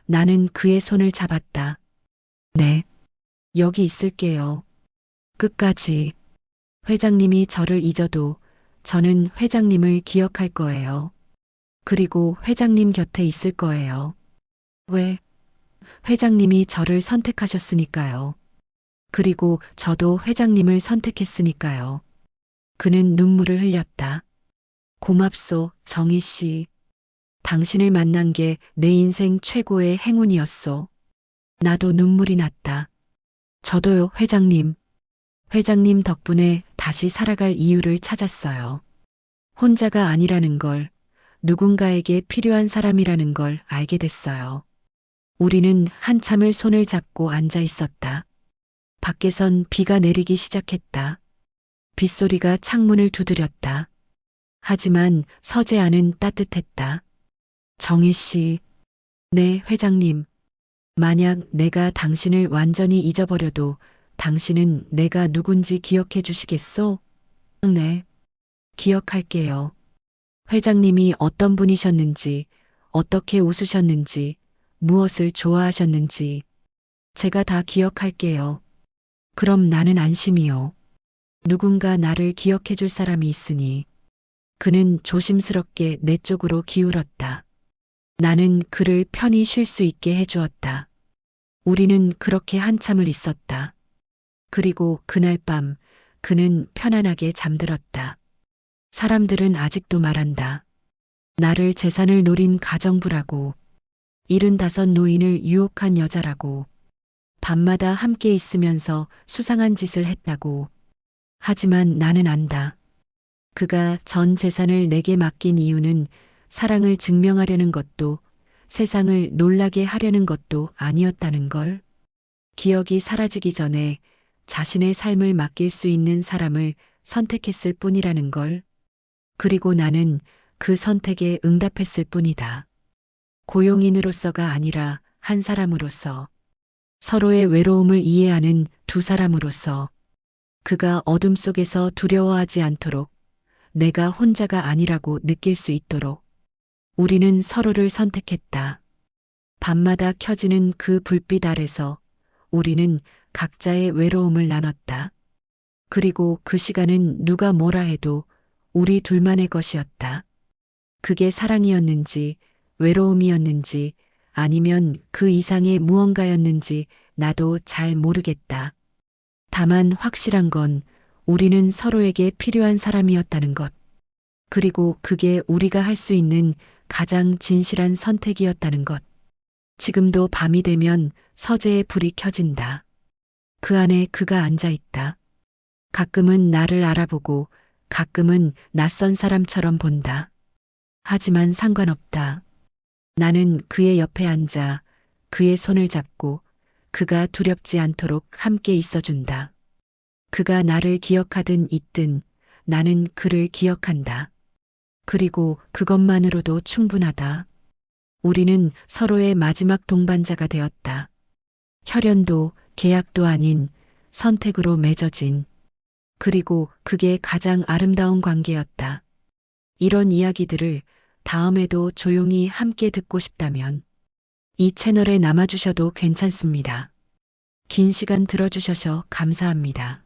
나는 그의 손을 잡았다. 네. 여기 있을게요. 끝까지. 회장님이 저를 잊어도 저는 회장님을 기억할 거예요. 그리고 회장님 곁에 있을 거예요. 왜? 회장님이 저를 선택하셨으니까요. 그리고 저도 회장님을 선택했으니까요. 그는 눈물을 흘렸다. 고맙소, 정희 씨. 당신을 만난 게 내 인생 최고의 행운이었소. 나도 눈물이 났다. 저도요, 회장님. 회장님 덕분에 다시 살아갈 이유를 찾았어요. 혼자가 아니라는 걸, 누군가에게 필요한 사람이라는 걸 알게 됐어요. 우리는 한참을 손을 잡고 앉아 있었다. 밖에선 비가 내리기 시작했다. 빗소리가 창문을 두드렸다. 하지만 서재 안은 따뜻했다. 정혜 씨, 네, 회장님. 만약 내가 당신을 완전히 잊어버려도 당신은 내가 누군지 기억해 주시겠소? 네, 기억할게요. 회장님이 어떤 분이셨는지, 어떻게 웃으셨는지, 무엇을 좋아하셨는지, 제가 다 기억할게요. 그럼 나는 안심이요. 누군가 나를 기억해 줄 사람이 있으니. 그는 조심스럽게 내 쪽으로 기울었다. 나는 그를 편히 쉴 수 있게 해주었다. 우리는 그렇게 한참을 있었다. 그리고 그날 밤 그는 편안하게 잠들었다. 사람들은 아직도 말한다. 나를 재산을 노린 가정부라고, 75 노인을 유혹한 여자라고, 밤마다 함께 있으면서 수상한 짓을 했다고. 하지만 나는 안다. 그가 전 재산을 내게 맡긴 이유는 사랑을 증명하려는 것도 세상을 놀라게 하려는 것도 아니었다는 걸. 기억이 사라지기 전에 자신의 삶을 맡길 수 있는 사람을 선택했을 뿐이라는 걸. 그리고 나는 그 선택에 응답했을 뿐이다. 고용인으로서가 아니라 한 사람으로서, 서로의 외로움을 이해하는 두 사람으로서, 그가 어둠 속에서 두려워하지 않도록, 내가 혼자가 아니라고 느낄 수 있도록 우리는 서로를 선택했다. 밤마다 켜지는 그 불빛 아래서 우리는 각자의 외로움을 나눴다. 그리고 그 시간은 누가 뭐라 해도 우리 둘만의 것이었다. 그게 사랑이었는지 외로움이었는지 아니면 그 이상의 무언가였는지 나도 잘 모르겠다. 다만 확실한 건 우리는 서로에게 필요한 사람이었다는 것. 그리고 그게 우리가 할 수 있는 가장 진실한 선택이었다는 것. 지금도 밤이 되면 서재에 불이 켜진다. 그 안에 그가 앉아 있다. 가끔은 나를 알아보고 가끔은 낯선 사람처럼 본다. 하지만 상관없다. 나는 그의 옆에 앉아 그의 손을 잡고 그가 두렵지 않도록 함께 있어준다. 그가 나를 기억하든 잊든 나는 그를 기억한다. 그리고 그것만으로도 충분하다. 우리는 서로의 마지막 동반자가 되었다. 혈연도 계약도 아닌 선택으로 맺어진. 그리고 그게 가장 아름다운 관계였다. 이런 이야기들을 다음에도 조용히 함께 듣고 싶다면 이 채널에 남아주셔도 괜찮습니다. 긴 시간 들어주셔서 감사합니다.